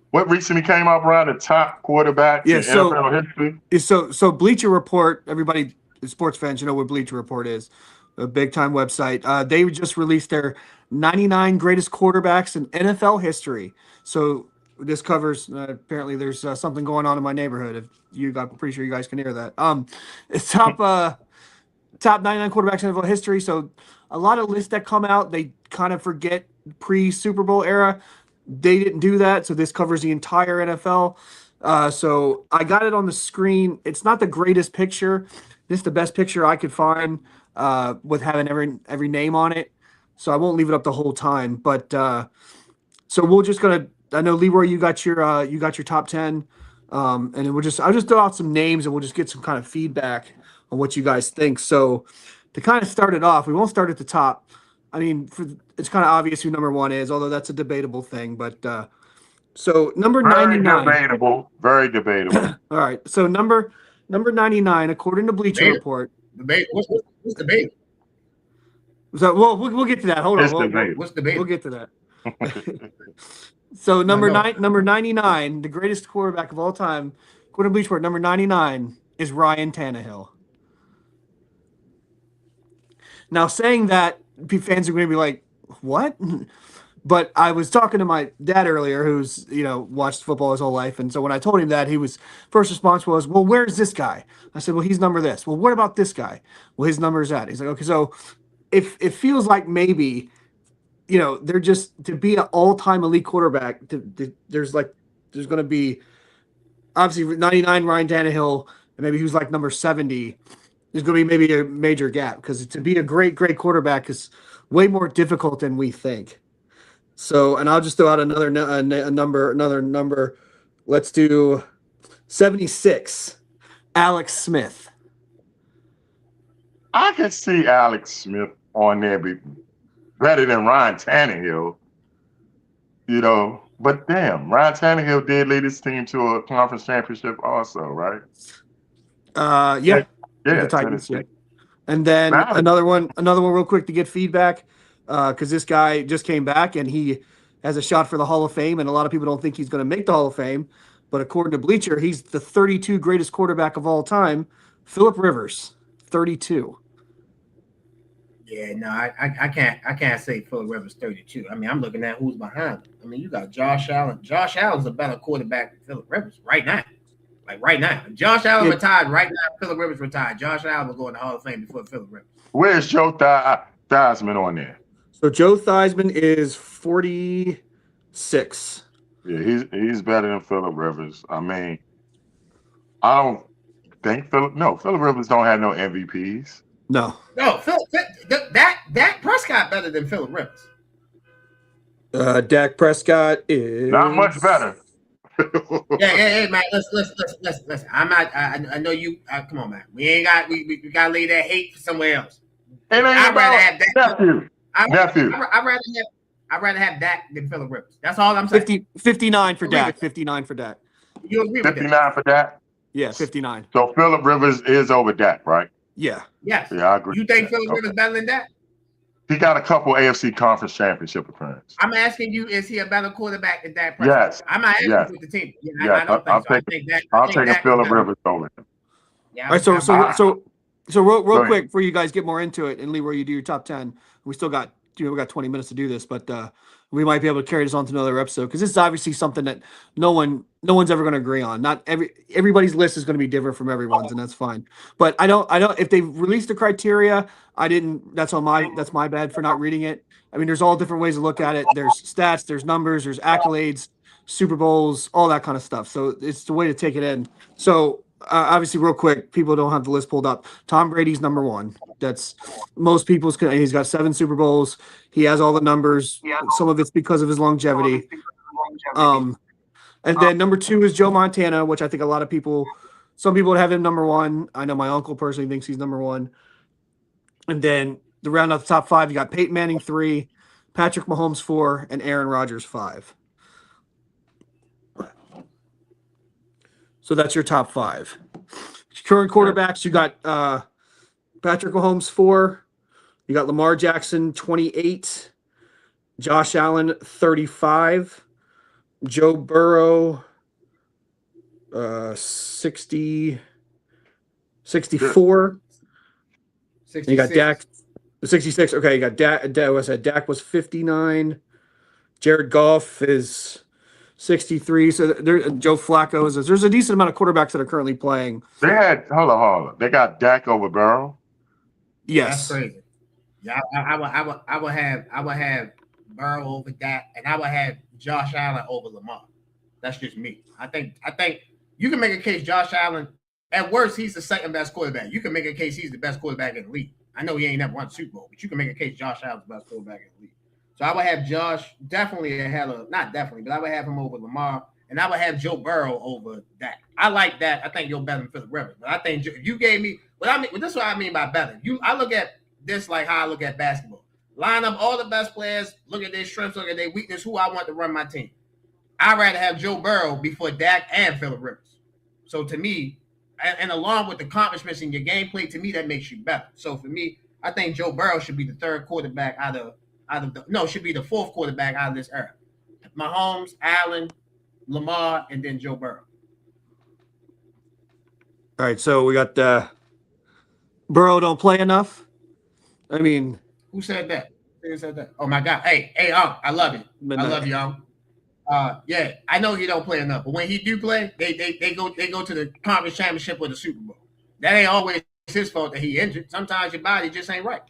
What recently came up around the top quarterbacks in NFL history? So Bleacher Report, everybody, sports fans, you know what Bleacher Report is. A big time website. They just released their 99 greatest quarterbacks in NFL history. So this covers apparently there's something going on in my neighborhood. I'm pretty sure you guys can hear that. It's top 99 quarterbacks in NFL history. So a lot of lists that come out, they kind of forget pre-Super Bowl era. They didn't do that. So this covers the entire NFL. So I got it on the screen. It's not the greatest picture. This is the best picture I could find with having every name on it. So I won't leave it up the whole time. But so we're just gonna. I know Leroy, you got your top 10, and then I'll just throw out some names and we'll just get some kind of feedback on what you guys think. So to kind of start it off, we won't start at the top. I mean, it's kind of obvious who number 1 is, although that's a debatable thing. But so number Very 99. debatable. Very debatable. All right. So number 99, according to Bleacher Debate. Report. Debate. What's debate? So we'll get to that. Hold on. It's debatable. What's debate? We'll get to that. So number 99, the greatest quarterback of all time, according to Bleacher Report, number 99 is Ryan Tannehill. Now, saying that, fans are going to be like, "What?" But I was talking to my dad earlier, who's watched football his whole life, and so when I told him that, his first response was, "Well, where's this guy?" I said, "Well, he's number this." "Well, what about this guy?" "Well, his number is that." He's like, "Okay, so if it feels like maybe, they're just to be an all-time elite quarterback, there's going to be obviously 99 Ryan Tannehill, and maybe he was like number 70. There's going to be maybe a major gap because to be a great quarterback is way more difficult than we think. So, and I'll just throw out another number. Let's do 76. Alex Smith. I can see Alex Smith on there be better than Ryan Tannehill. But damn, Ryan Tannehill did lead his team to a conference championship also, right? Yeah. Yeah, The Titans. Yeah. And then another one real quick to get feedback, because this guy just came back and he has a shot for the Hall of Fame, and a lot of people don't think he's going to make the Hall of Fame, but according to Bleacher, he's the 32 greatest quarterback of all time. Phillip Rivers, 32. Yeah, no, I can't say Phillip Rivers 32. I mean, I'm looking at who's behind him. I mean, you got Josh Allen. Josh Allen's a better quarterback than Phillip Rivers right now. Like right now. If Josh Allen retired right now, Phillip Rivers retired. Josh Allen will go in the Hall of Fame before Phillip Rivers. Where's Joe Theismann on there? So Joe Theismann is 46. Yeah, he's better than Phillip Rivers. I mean, I don't think Phillip Rivers don't have no MVPs. No, Dak Prescott better than Phillip Rivers. Dak Prescott is not much better. Yeah, man. Listen. I'm not. I know you. Come on, man. We gotta lay that hate for somewhere else. It ain't I'd rather have Dak. Nephew. I'd rather have Dak than Phillip Rivers. That's all I'm saying. 59 for Dak. 59 for Dak. You agree with 59 for Dak? Yeah, 59. So Phillip Rivers is over Dak, right? Yeah. Yes. Yeah, I agree. You think Phillip Rivers better than Dak? He got a couple AFC Conference Championship appearances. I'm asking you, is he a better quarterback than Dak Prescott? Yes. I'm not asking Yes. with the team. Yeah, I don't think so. I'll take a Phillip Rivers over him. Yeah, All right, so real quick before you guys get more into it, and Leroy, you do your top 10. We still got we got 20 minutes to do this, but we might be able to carry this on to another episode because this is obviously something that no one's ever going to agree on. Not everybody's list is going to be different from everyone's, and that's fine. But I don't if they've released the criteria, I didn't. That's my bad for not reading it. I mean, there's all different ways to look at it. There's stats, there's numbers, there's accolades, Super Bowls, all that kind of stuff. So it's the way to take it in. So obviously, real quick, people don't have the list pulled up. Tom Brady's number 1. That's most people's. He's got 7 Super Bowls. He has all the numbers. Some of it's because of his longevity. And then number 2 is Joe Montana, which I think a lot of people, some people would have him number 1. I know my uncle personally thinks he's number 1. And then the round out the top 5, you got Peyton Manning 3, Patrick Mahomes 4, and Aaron Rodgers 5. So that's your top 5. Current quarterbacks, you got Patrick Mahomes 4. You got Lamar Jackson 28. Josh Allen 35. Joe Burrow 64. 66. You got Dak 66. Okay, you got Dak. Dak was 59. Jared Goff is 63. So Joe Flacco is. There's a decent amount of quarterbacks that are currently playing. They had hold on. They got Dak over Burrow. Yes, that's crazy. Yeah, I would have Burrow over Dak, and I would have Josh Allen over Lamar. That's just me. I think you can make a case Josh Allen at worst, he's the second best quarterback. You can make a case he's the best quarterback in the league. I know he ain't never won a Super Bowl, but you can make a case Josh Allen's the best quarterback in the league. So I would have Josh definitely ahead of, not definitely, but I would have him over Lamar, and I would have Joe Burrow over Dak. I like that. I think you're better than Philip Rivers. But I think if you gave me, this is what I mean by better. I look at this like how I look at basketball. Line up all the best players, look at their strengths, look at their weakness, who I want to run my team. I'd rather have Joe Burrow before Dak and Philip Rivers. So to me, and along with the accomplishments in your gameplay, to me, that makes you better. So for me, I think Joe Burrow should be the third quarterback should be the fourth quarterback out of this era. Mahomes, Allen, Lamar, and then Joe Burrow. All right, so we got Burrow don't play enough. I mean, who said that? Who said that? Oh my God! Hey, I love it. I love you, yeah, I know he don't play enough, but when he do play, they go to the conference championship or the Super Bowl. That ain't always his fault that he injured. Sometimes your body just ain't right.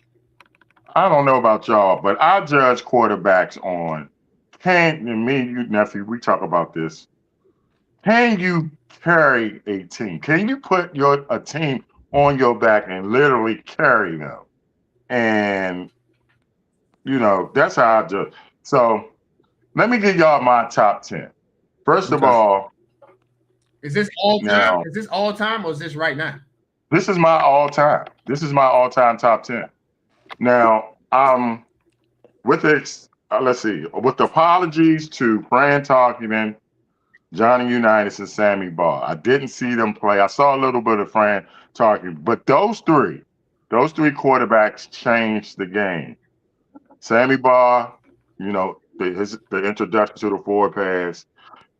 I don't know about y'all, but I judge quarterbacks on you, nephew, we talk about this. Can you carry a team? Can you put a team on your back and literally carry them? And, that's how I judge. So let me give y'all my top 10. First of all. Is this all time? Is this all time or is this right now? This is my all time. This is my all time top 10. Now, with the apologies to Fran Tarkenton, Johnny Unitas, and Sammy Baugh. I didn't see them play. I saw a little bit of Fran Tarkenton, but those three quarterbacks changed the game. Sammy Baugh, the introduction to the forward pass.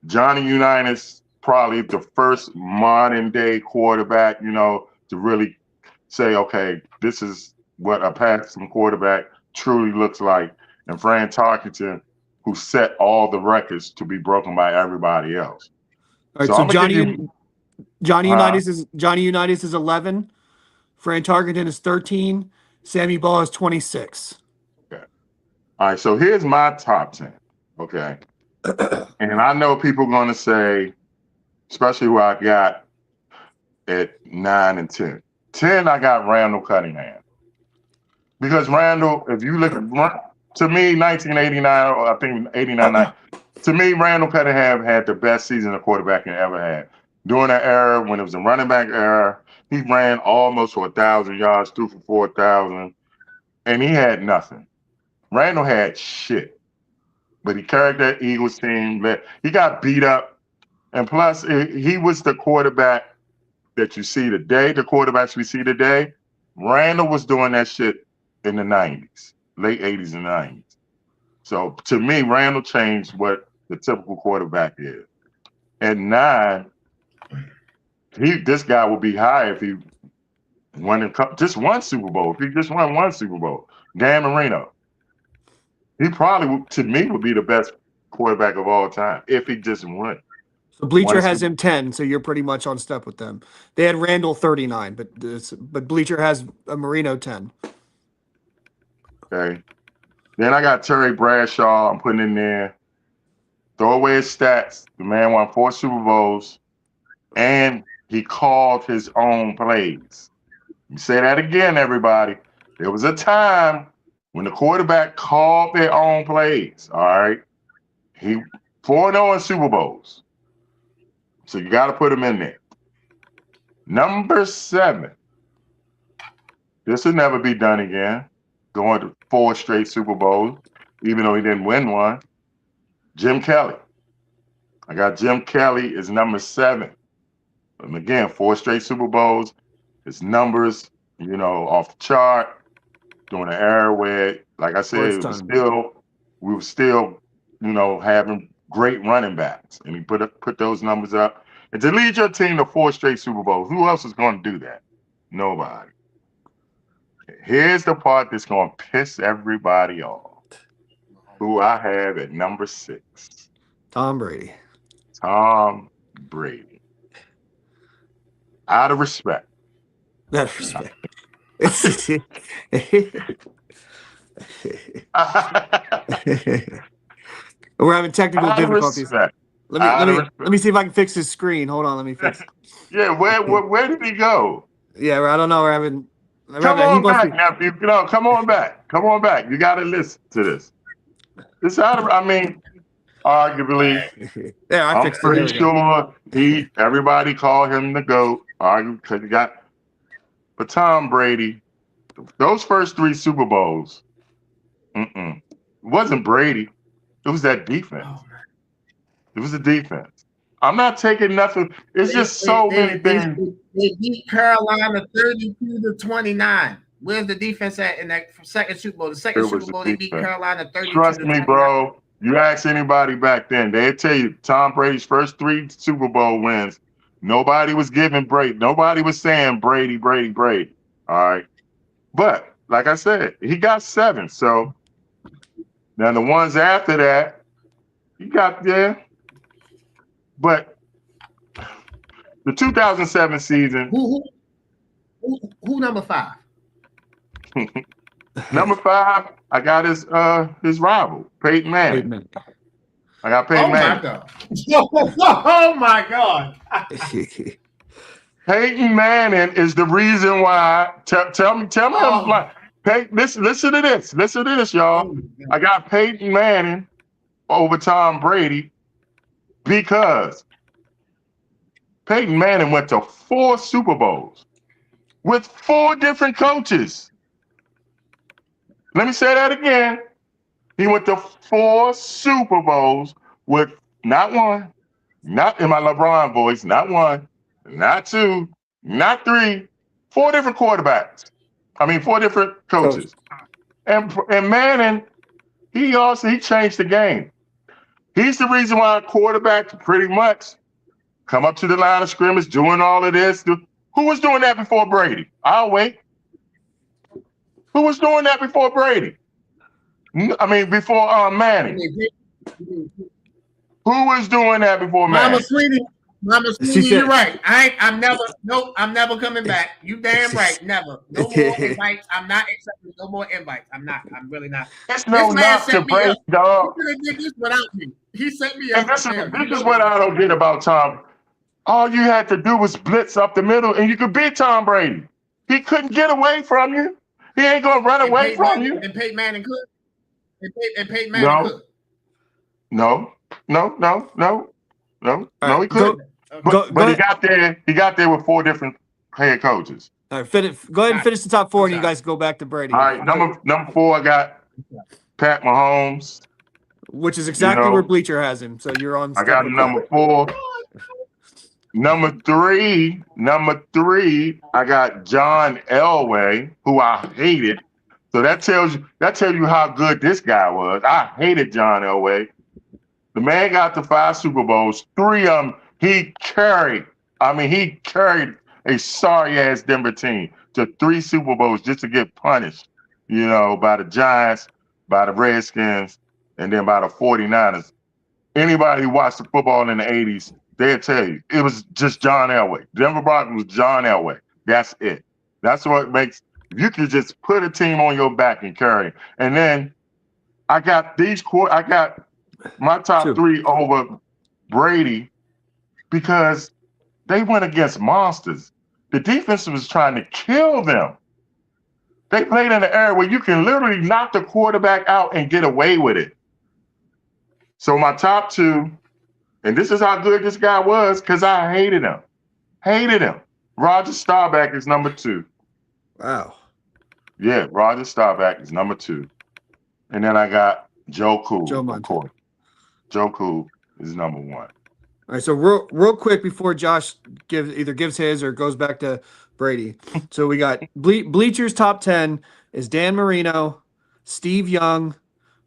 Johnny Unitas, probably the first modern day quarterback, to really say, okay, this is what a passing quarterback truly looks like. And Fran Tarkenton, who set all the records to be broken by everybody else. All right, so Johnny Unitas is 11, Fran Tarkenton is 13, Sammy Baugh is 26. Okay. All right, so here's my top 10. Okay. And I know people are going to say, especially who I got at 9 and 10. 10, I got Randall Cunningham. Because Randall, if you look at, to me, 1989, or I think 89, to me, Randall Cunningham had the best season a quarterback ever had. During that era, when it was a running back era, he ran almost for 1,000 yards, threw for 4,000, and he had nothing. Randall had shit, but he carried that Eagles team. He got beat up, and plus, he was the quarterback that you see today, the quarterbacks we see today. Randall was doing that shit in the 90s, late 80s and 90s. So to me, Randall changed what the typical quarterback is. At 9, this guy would be high if he just one Super Bowl. If he just won one Super Bowl, Dan Marino, he probably, to me, would be the best quarterback of all time if he just won. So Bleacher has him 10, so you're pretty much on step with them. They had Randall 39, but Bleacher has a Marino 10. Okay. Then I got Terry Bradshaw. I'm putting in there. Throw away his stats. The man won 4 Super Bowls, and he called his own plays. You say that again, everybody. There was a time when the quarterback called their own plays. All right. He 4-0 in Super Bowls. So you got to put him in there. Number 7. This will never be done again. Going to 4 straight Super Bowls, even though he didn't win one. Jim Kelly. I got Jim Kelly as number 7. And again, 4 straight Super Bowls. His numbers, off the chart. During an era where, like I said, we were still, having great running backs. And he put those numbers up. And to lead your team to 4 straight Super Bowls, who else is going to do that? Nobody. Here's the part that's going to piss everybody off. Who I have at number 6. Tom Brady. Tom Brady. Out of respect. Out of respect. We're having technical difficulties. Let me see if I can fix his screen. Hold on, let me fix. Yeah, where did he go? Yeah, I don't know. We're having. Come on back, nephew. No, come on back. Come on back. You got to listen to this. This I mean, arguably, Yeah, I I'm fixed it. There pretty we go. sure everybody called him the GOAT. Because he got, but Tom Brady, those first 3 Super Bowls, it wasn't Brady. It was that defense. Oh, It was the defense. I'm not taking nothing. It's just so many things. They beat Carolina 32-29. Where's the defense at in that second Super Bowl? The second Super Bowl, they beat Carolina 32-29. Trust me, bro. You ask anybody back then, they'd tell you Tom Brady's first 3 Super Bowl wins, nobody was giving Brady. Nobody was saying Brady. All right. But like I said, he got 7. So now the ones after that, he got there. But the 2007 season. Who number 5? Number 5, I got his rival, Peyton Manning. I got Peyton Manning. Oh my God. Peyton Manning is the reason why. Tell me. Listen to this, y'all. I got Peyton Manning over Tom Brady because Peyton Manning went to 4 Super Bowls with 4 different coaches. Let me say that again. He went to 4 Super Bowls with not 1, not in my LeBron voice, not 1, not 2, not 3, 4 different quarterbacks. 4 different coaches. And Manning, he changed the game. He's the reason why quarterbacks pretty much come up to the line of scrimmage doing all of this. Who was doing that before Brady? I'll wait. Who was doing that before Brady? Before Manning. Who was doing that before Manning? Mama Sweetie, you're right. I'm never coming back. You damn right, never. No more invites. I'm not accepting no more invites. I'm really not. It's no knock to Brady, dog. He could have did this without me. He set me up. This is what I don't get about Tom. All you had to do was blitz up the middle, and you could beat Tom Brady. He couldn't get away from you. He ain't gonna run away from you. And Peyton Manning could. And Peyton Manning could. No, he couldn't. But he got there. He got there with 4 different head coaches. All right, go ahead and finish the top 4, and you guys go back to Brady. All right, number 4, I got Pat Mahomes, which is exactly where Bleacher has him. So you're on. I got number 4. Number 3, I got John Elway, who I hated. So that tells you how good this guy was. I hated John Elway. The man got to 5 Super Bowls, 3 of them he carried. He carried a sorry ass Denver team to 3 Super Bowls just to get punished, by the Giants, by the Redskins, and then by the 49ers. Anybody who watched the football in the 80s, they'll tell you it was just John Elway. Denver Broncos was John Elway. That's it. That's what makes you can just put a team on your back and carry. And then I got my top 3 over Brady because they went against monsters. The defense was trying to kill them. They played in an era where you can literally knock the quarterback out and get away with it. So my top 2, and this is how good this guy was because I hated him. Roger Staubach is number 2. Wow. Yeah, Roger Staubach is number 2. And then I got Joe Cool, of course. Joe Cool is number 1. All right, so real quick before Josh gives his or goes back to Brady. So we got Bleacher's top 10 is Dan Marino, Steve Young,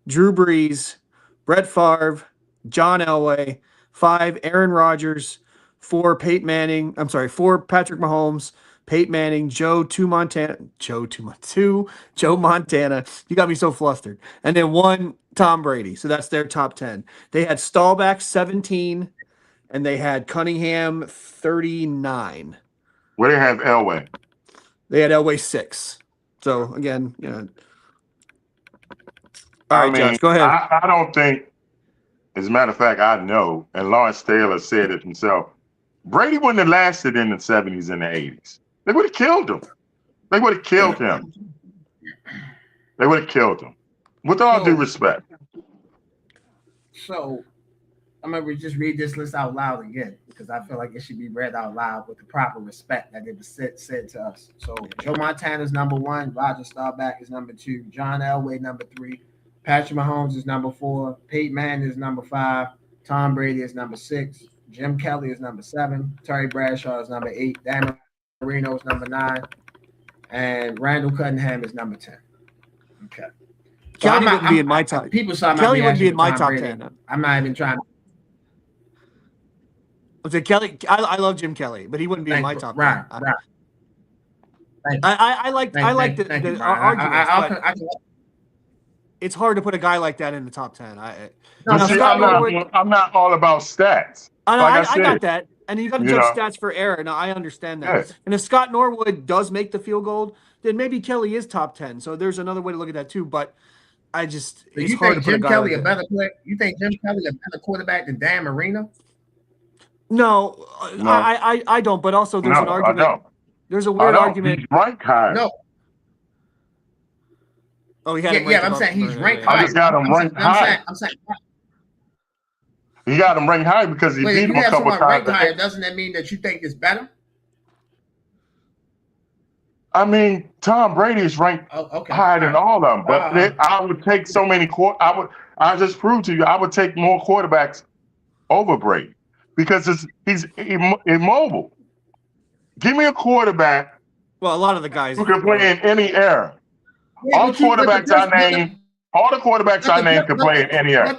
Drew Brees, Brett Favre, John Elway, 5 Aaron Rodgers, 4 Patrick Mahomes, Peyton Manning, Joe Montana. You got me so flustered. And then 1 Tom Brady. So that's their top 10. They had Staubach 17, and they had Cunningham 39. Where they have Elway? They had Elway 6. So again, All right, Josh, go ahead. I don't think As a matter of fact, I know, and Lawrence Taylor said it himself, Brady wouldn't have lasted in the 70s and the 80s. They would have killed him. They would have killed him. They would have killed him. With all due respect. So I'm gonna just read this list out loud again because I feel like it should be read out loud with the proper respect that it was said to us. So Joe Montana is number 1, Roger Staubach is number 2, John Elway number 3, Patrick Mahomes is number 4, Peyton Manning is number 5, Tom Brady is number 6, Jim Kelly is number 7, Terry Bradshaw is number 8, Dan Marino is number 9, and Randall Cunningham is number 10. Okay. So Kelly wouldn't be in my top. People saw my Kelly wouldn't be in my Tom top Brady. 10. I'm not even trying. Kelly, I love Jim Kelly, but he wouldn't be in my top 10. Right. I like the arguments, but it's hard to put a guy like that in the top 10. I'm not all about stats. I got that. And you got to judge stats for error. Now, I understand that. Yeah. And if Scott Norwood does make the field goal, then maybe Kelly is top 10. So there's another way to look at that too. But I just – it's hard to put a guy like that. You think Jim Kelly a better quarterback than Dan Marino? No. I don't. But also there's an argument. I don't. There's a weird argument. He's ranked high. No. Oh, he had him ranked I'm saying he's ranked high. I just got him ranked high. I'm saying he got him ranked high because he beat him a couple times. Ranked higher, doesn't that mean that you think it's better? I mean, Tom Brady is ranked higher than all of them, but I would take so many. I just proved to you I would take more quarterbacks over Brady because he's immobile. Give me a quarterback. Well, a lot of the guys who can play in any era. All the quarterbacks I named can play in any era. But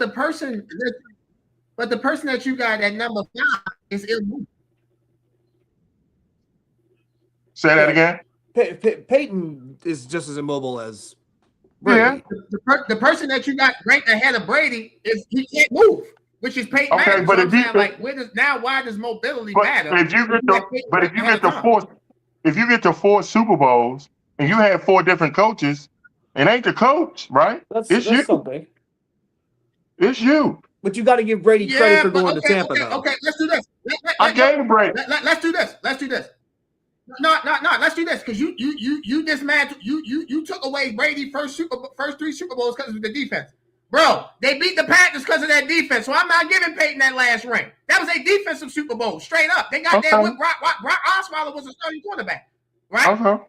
the person that you got at number 5 is immobile. Say that again. Peyton is just as immobile as Brady. Yeah. The person that you got ranked ahead of Brady he can't move, which is Peyton Manning. Okay, but why does mobility matter? If you get to 4 Super Bowls and you have 4 different coaches, it ain't the coach, right? It's you. Something. It's you. But you got to give Brady credit for going to Tampa. Okay, let's do this. I gave Brady. Let's do this. No. Let's do this because you dismantled. You took away Brady's first 3 Super Bowls because of the defense, bro. They beat the Packers because of that defense. So I'm not giving Peyton that last ring. That was a defensive Super Bowl, straight up. They got there with Brock Osweiler was a starting quarterback, right? Okay.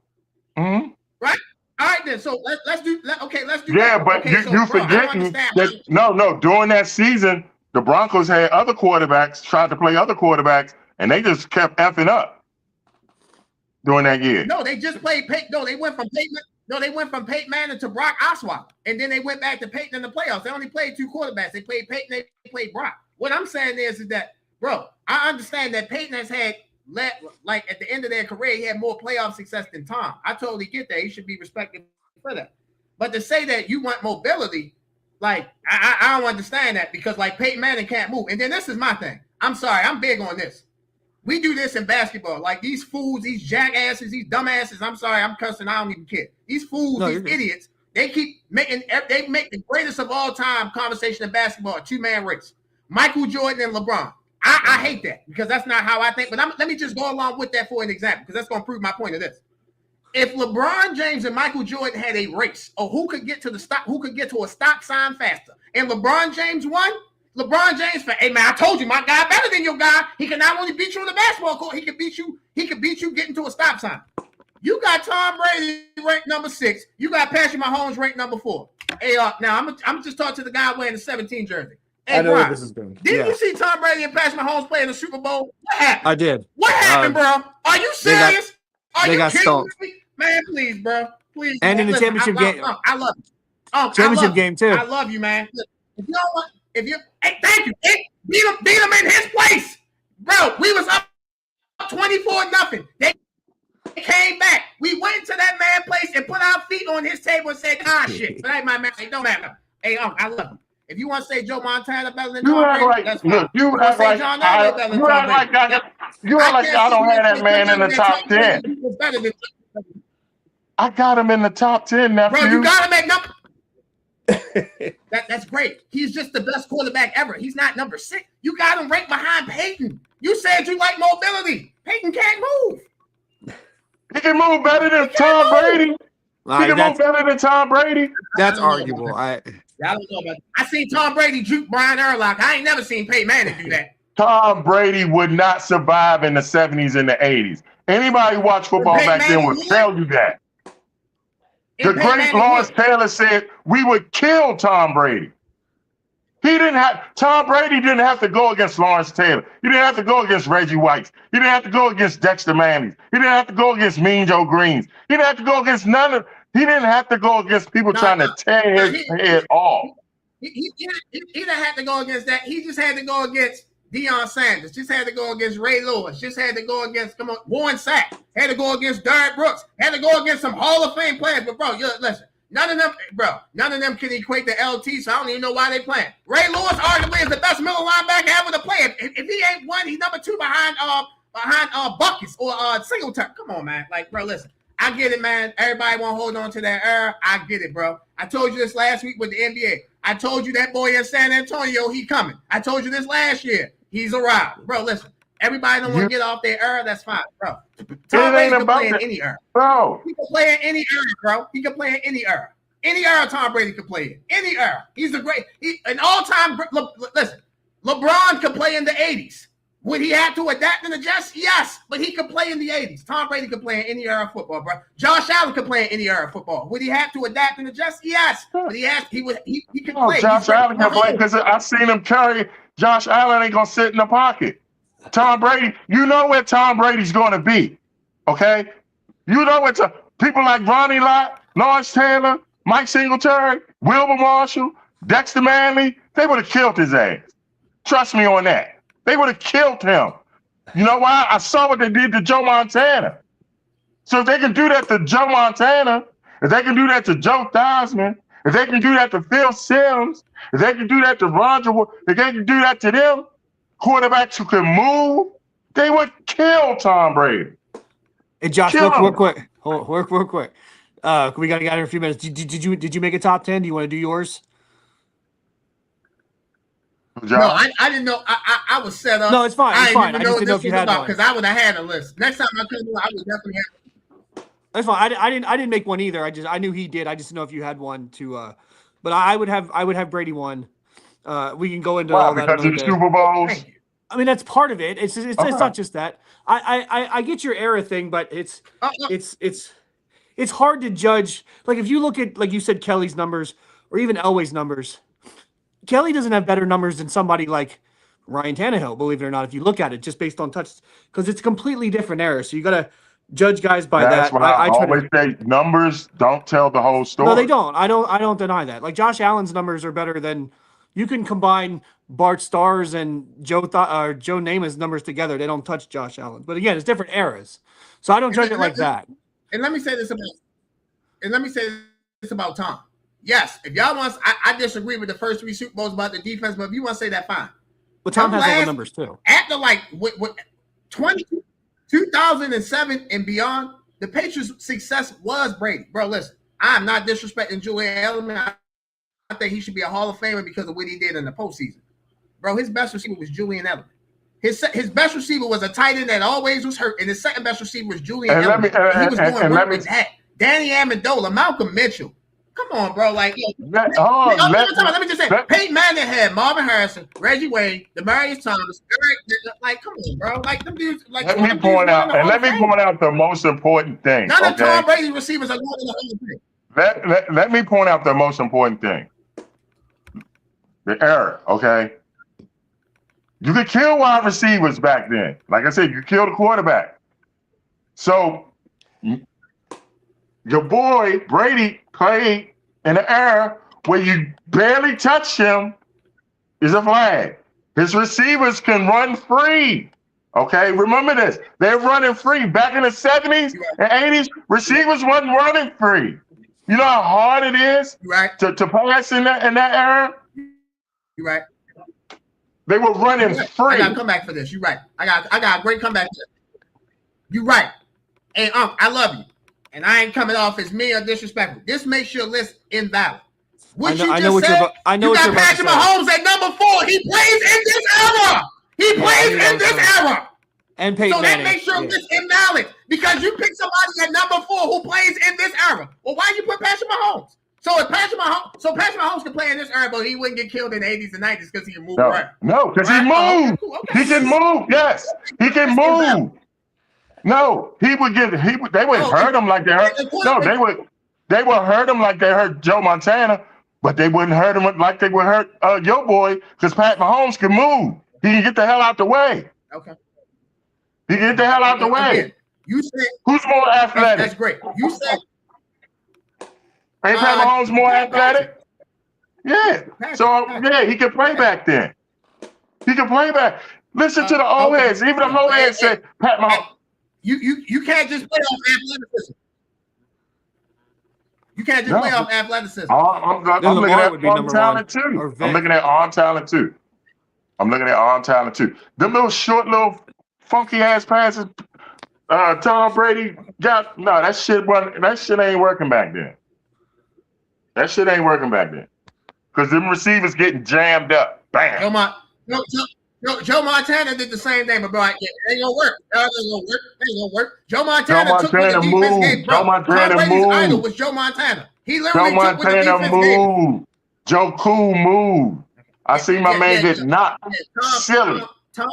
Mm-hmm. Right. All right then. So let's do. Let's do. Yeah, that. but you forgetting that no. During that season, the Broncos had other quarterbacks tried to play other quarterbacks, and they just kept effing up during that year. No, they just played Peyton. No, they went from Peyton. No, they went from Peyton Manning to Brock Osweiler, and then they went back to Peyton in the playoffs. They only played 2 quarterbacks. They played Peyton. They played Brock. What I'm saying is that, bro, I understand that Peyton has had. Like at the end of their career, he had more playoff success than Tom. I totally get that. He should be respected for that. But to say that you want mobility, like I don't understand that because like Peyton Manning can't move. And then this is my thing. I'm sorry, I'm big on this. We do this in basketball. Like these fools, these jackasses, these dumbasses. I'm sorry, I'm cussing. I don't even care. These fools, these idiots. They keep making. They make the greatest of all time conversation in basketball a 2-man race. Michael Jordan and LeBron. I hate that because that's not how I think. But let me just go along with that for an example because that's going to prove my point of this. If LeBron James and Michael Jordan had a race, or who could get to a stop sign faster, and LeBron James won, LeBron James, hey man, I told you my guy better than your guy. He can not only beat you on the basketball court, he can beat you getting to a stop sign. You got Tom Brady ranked number 6. You got Patrick Mahomes ranked number 4. Hey, now I'm just talking to the guy wearing the 17 jersey. Hey, I know where this is going. Didn't you see Tom Brady and Patrick Mahomes play in the Super Bowl? What happened? I did. What happened, bro? Are you serious? They got stomped. Man, please, bro. Please. And in the championship game. I love you. Championship game, too. I love you, man. If you don't want, hey, thank you. Beat him in his place. Bro, we was up 24-0. They came back. We went to that man's place and put our feet on his table and said, shit. But hey, my man, it don't matter. Hey, I love him. If you want to say Joe Montana better than Tom Brady, that's fine. You act like I don't have that man in the top 10. I got him in the top 10, nephew. Bro, you got him at number. That's great. He's just the best quarterback ever. He's not number 6. You got him ranked behind Peyton. You said you like mobility. Peyton can't move. He can move better than Tom Brady. He can move better than Tom Brady. That's arguable. I don't know about that. I seen Tom Brady juke Brian Urlacher. I ain't never seen Peyton Manning do that. Tom Brady would not survive in the 70s and the 80s. Anybody who watched football back then would tell you that. The great Lawrence Taylor said we would kill Tom Brady. Tom Brady didn't have to go against Lawrence Taylor. He didn't have to go against Reggie White. He didn't have to go against Dexter Manley. He didn't have to go against Mean Joe Greens. He didn't have to go against he didn't have to go against people trying to tear his head off. He didn't have to go against that. He just had to go against Deion Sanders. Just had to go against Ray Lewis. Just had to go against Warren Sapp. Had to go against Derrick Brooks. Had to go against some Hall of Fame players. But bro, listen, none of them can equate to LT. So I don't even know why they playing. Ray Lewis arguably is the best middle linebacker ever to play. If he ain't one, he's number 2 behind Buckets or Singletary. Come on, man. Like, bro, listen. I get it, man. Everybody want to hold on to that era. I get it, bro. I told you this last week with the NBA. I told you that boy in San Antonio, he coming. I told you this last year. He's arrived. Bro, listen. Everybody don't want to get off their era. That's fine, bro. Tom Brady can play in any era. Bro. He can play in any era, bro. He can play in any era. Any era Tom Brady can play in. Any era. He's an all-time. Listen, LeBron could play in the 80s. Would he have to adapt and adjust? Yes, but he could play in the 80s. Tom Brady could play in any era of football, bro. Josh Allen could play in any era of football. Would he have to adapt and adjust? Yes, but he could play. Josh Allen can play because I've seen him carry. Josh Allen ain't gonna sit in the pocket. Tom Brady, you know where Tom Brady's gonna be, okay? You know what people like Ronnie Lott, Lawrence Taylor, Mike Singletary, Wilbur Marshall, Dexter Manley, they would have killed his ass. Trust me on that. They would have killed him. You know why? I saw what they did to Joe Montana. So if they can do that to Joe Montana, if they can do that to Joe Theismann, if they can do that to Phil Simms, if they can do that to Roger, if they can do that to them quarterbacks who can move, they would kill Tom Brady. Hey, Josh, real quick. Real quick. We got to get in a few minutes. Did you make a top 10? Do you want to do yours? No, I didn't know. I was set up. No, it's fine. It's fine. I just didn't know if you had one. Because I would have had a list. Next time I come, I would definitely have. That's fine. I didn't make one either. I knew he did. I just didn't know if you had one to. But I would have Brady one. We can go into all that because of the Super Bowls. I mean, that's part of it. It's not just that. I get your era thing, but it's hard to judge. Like if you look at, like you said, Kelly's numbers or even Elway's numbers. Kelly doesn't have better numbers than somebody like Ryan Tannehill, believe it or not, if you look at it just based on touch, because it's a completely different era. So you got to judge guys by that. That's what I always say. Numbers don't tell the whole story. No, they don't. I don't deny that. Like Josh Allen's numbers are better than you can combine Bart Starr's and Joe Namath's numbers together. They don't touch Josh Allen. But again, it's different eras. So I don't judge it like that. And let me say this about Tom. Yes, if y'all want, I disagree with the first 3 Super Bowls about the defense, but if you want to say that, fine. But Tom has all the numbers too. After like 2007 and beyond, the Patriots' success was Brady. Bro, listen, I'm not disrespecting Julian Edelman. I think he should be a Hall of Famer because of what he did in the postseason. Bro, his best receiver was Julian Edelman. His best receiver was a tight end that always was hurt, and his second best receiver was Julian Edelman. He was doing work with that. Danny Amendola, Malcolm Mitchell. Come on, bro. Like, let me just say, Peyton Manning had Marvin Harrison, Reggie Wayne, Demaryius Thomas. Like, come on, bro. Like, them dudes. Like, let me point out the most important thing. None of Tom Brady's receivers are going to the Hall of Fame. Let me point out the most important thing. The error, okay? You could kill wide receivers back then. Like I said, you kill the quarterback. So your boy Brady played in an era where you barely touch him is a flag. His receivers can run free. Okay, remember this. They're running free. Back in the 70s and 80s, receivers wasn't running free. You know how hard it is to pass in that era? You're right. They were running free. I got to come back for this. You're right. I got a great comeback. You're right. And I love you. And I ain't coming off as mean or disrespectful. This makes your list invalid. What I you know just what said? you're. I know You what you're got about to Patrick say. Mahomes at number 4. He plays in this era. He plays in this era. And Peyton So that Manning. makes sure it's invalid because you pick somebody at number 4 who plays in this era. Well, why you put Patrick Mahomes? So Patrick Mahomes can play in this era, but he wouldn't get killed in the 80s and 90s because he can move around. No, because Right? he moved. Okay, cool. Okay. He can move. Yes, he can move. No, he would get. They would hurt him like they hurt. No, they would hurt him like they hurt Joe Montana, but they wouldn't hurt him like they would hurt your boy because Pat Mahomes can move. He can get the hell out the way. Okay. He can get the hell out the way. Again, you said who's more athletic? That's great. You said ain't Pat Mahomes more athletic? Yeah. So yeah, he can play back then. He can play back. Listen to the old heads. Even the old heads said Pat Mahomes. You can't just play off athleticism. You can't just play off athleticism. I'm looking at arm talent too. I'm looking at arm talent too. Them little short, little funky ass passes. Tom Brady got that shit ain't working back then. That shit ain't working back then. Because them receivers getting jammed up. Bam. Joe Montana did the same thing, but bro, it ain't gonna work. It ain't gonna work. Joe Montana took what the defense gave, bro. Tom Brady's idol was Joe Montana. He literally took what the defense gave. Joe Cool moved. I see my man get knocked. Silly. Tom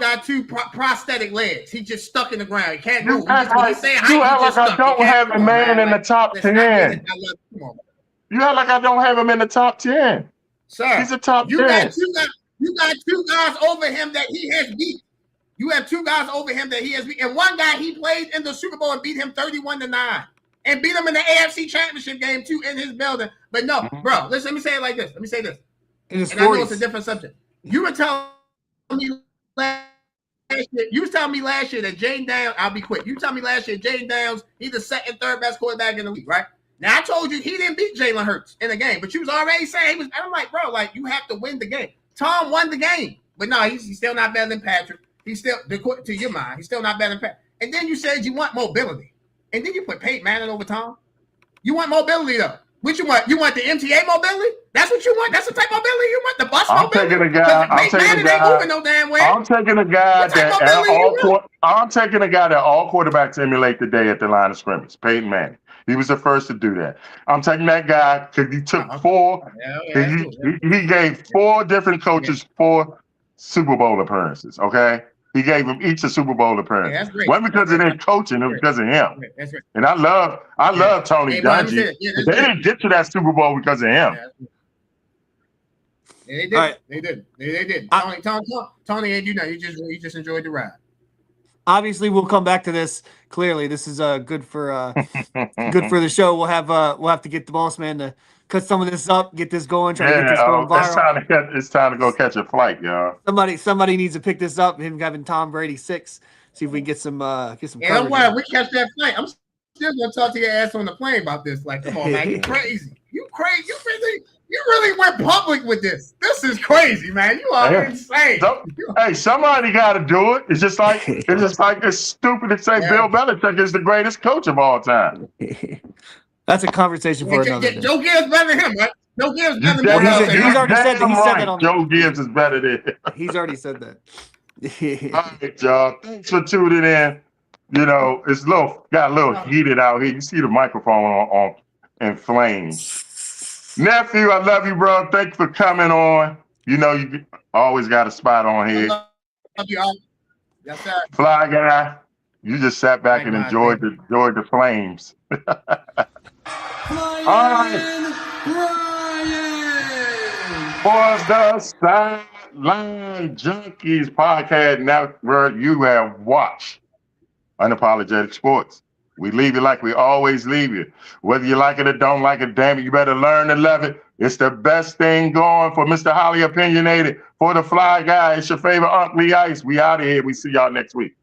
got 2 prosthetic legs. He just stuck in the ground. He can't move. You act like I don't have a man in the top 10. You act like I don't have him in the top 10. Sir, he's a top 10. You got 2 guys over him that he has beat. You have 2 guys over him that he has beat. And one guy he played in the Super Bowl and beat him 31-9. And beat him in the AFC Championship game too in his building. But no, bro, let me say it like this. Let me say this. And I know it's a different subject. You were telling me last year that Jane Downs, I'll be quick. You tell me last year Jane Downs, he's the second, third best quarterback in the league, right? Now I told you he didn't beat Jalen Hurts in the game, but you was already saying he was. I'm like, bro, like you have to win the game. Tom won the game, but no, he's still not better than Patrick. He's still, to your mind, he's still not better than Patrick. And then you said you want mobility, and then you put Peyton Manning over Tom. You want mobility though. What you want? You want the MTA mobility? That's what you want. That's the type of mobility you want. The bus mobility. I'm taking a guy that all quarterbacks emulate the day at the line of scrimmage. Peyton Manning. He was the first to do that. I'm taking that guy because he took 4. He gave 4 different coaches 4 Super Bowl appearances. Okay, he gave them each a Super Bowl appearance. Yeah, it wasn't because of their coaching; it was because of him. That's great. And I love Tony Dungy. They didn't get to that Super Bowl because of him. They did. Right. They did. Tony ain't do nothing. You just enjoyed the ride. Obviously, we'll come back to this. Clearly, this is good for the show. We'll have to get the boss man to cut some of this up, get this going, try to get this going viral. It's time to go catch a flight, y'all. Somebody needs to pick this up. Him having Tom Brady 6. See if we can get some. And don't worry, we catch that flight. I'm still gonna talk to your ass on the plane about this. Like, come on, man, you crazy. You really went public with this. This is crazy, man. You are insane. Hey, somebody got to do it. It's just like it's stupid to say Bill Belichick is the greatest coach of all time. That's a conversation for another day. Joe Gibbs better than him, right? Joe Gibbs better than him. He's already said that. He said that on. Joe Gibbs is better than him. He's already said that. All right, y'all. Thanks for tuning in. You know, it's got a little heated out here. You see the microphone on in flames. Nephew, I love you, bro. Thanks for coming on. You know, you always got a spot on here. Love you all. Yes, sir. Fly guy, you just sat back and enjoyed the flames. All right. For the Sideline Junkies podcast network, you have watched Unapologetic Sports. We leave you like we always leave you. Whether you like it or don't like it, damn it, you better learn to love it. It's the best thing going for Mr. Highly Opinionated. For the Fly Guy, it's your favorite Uncle Lee Ice. We out of here. We see y'all next week.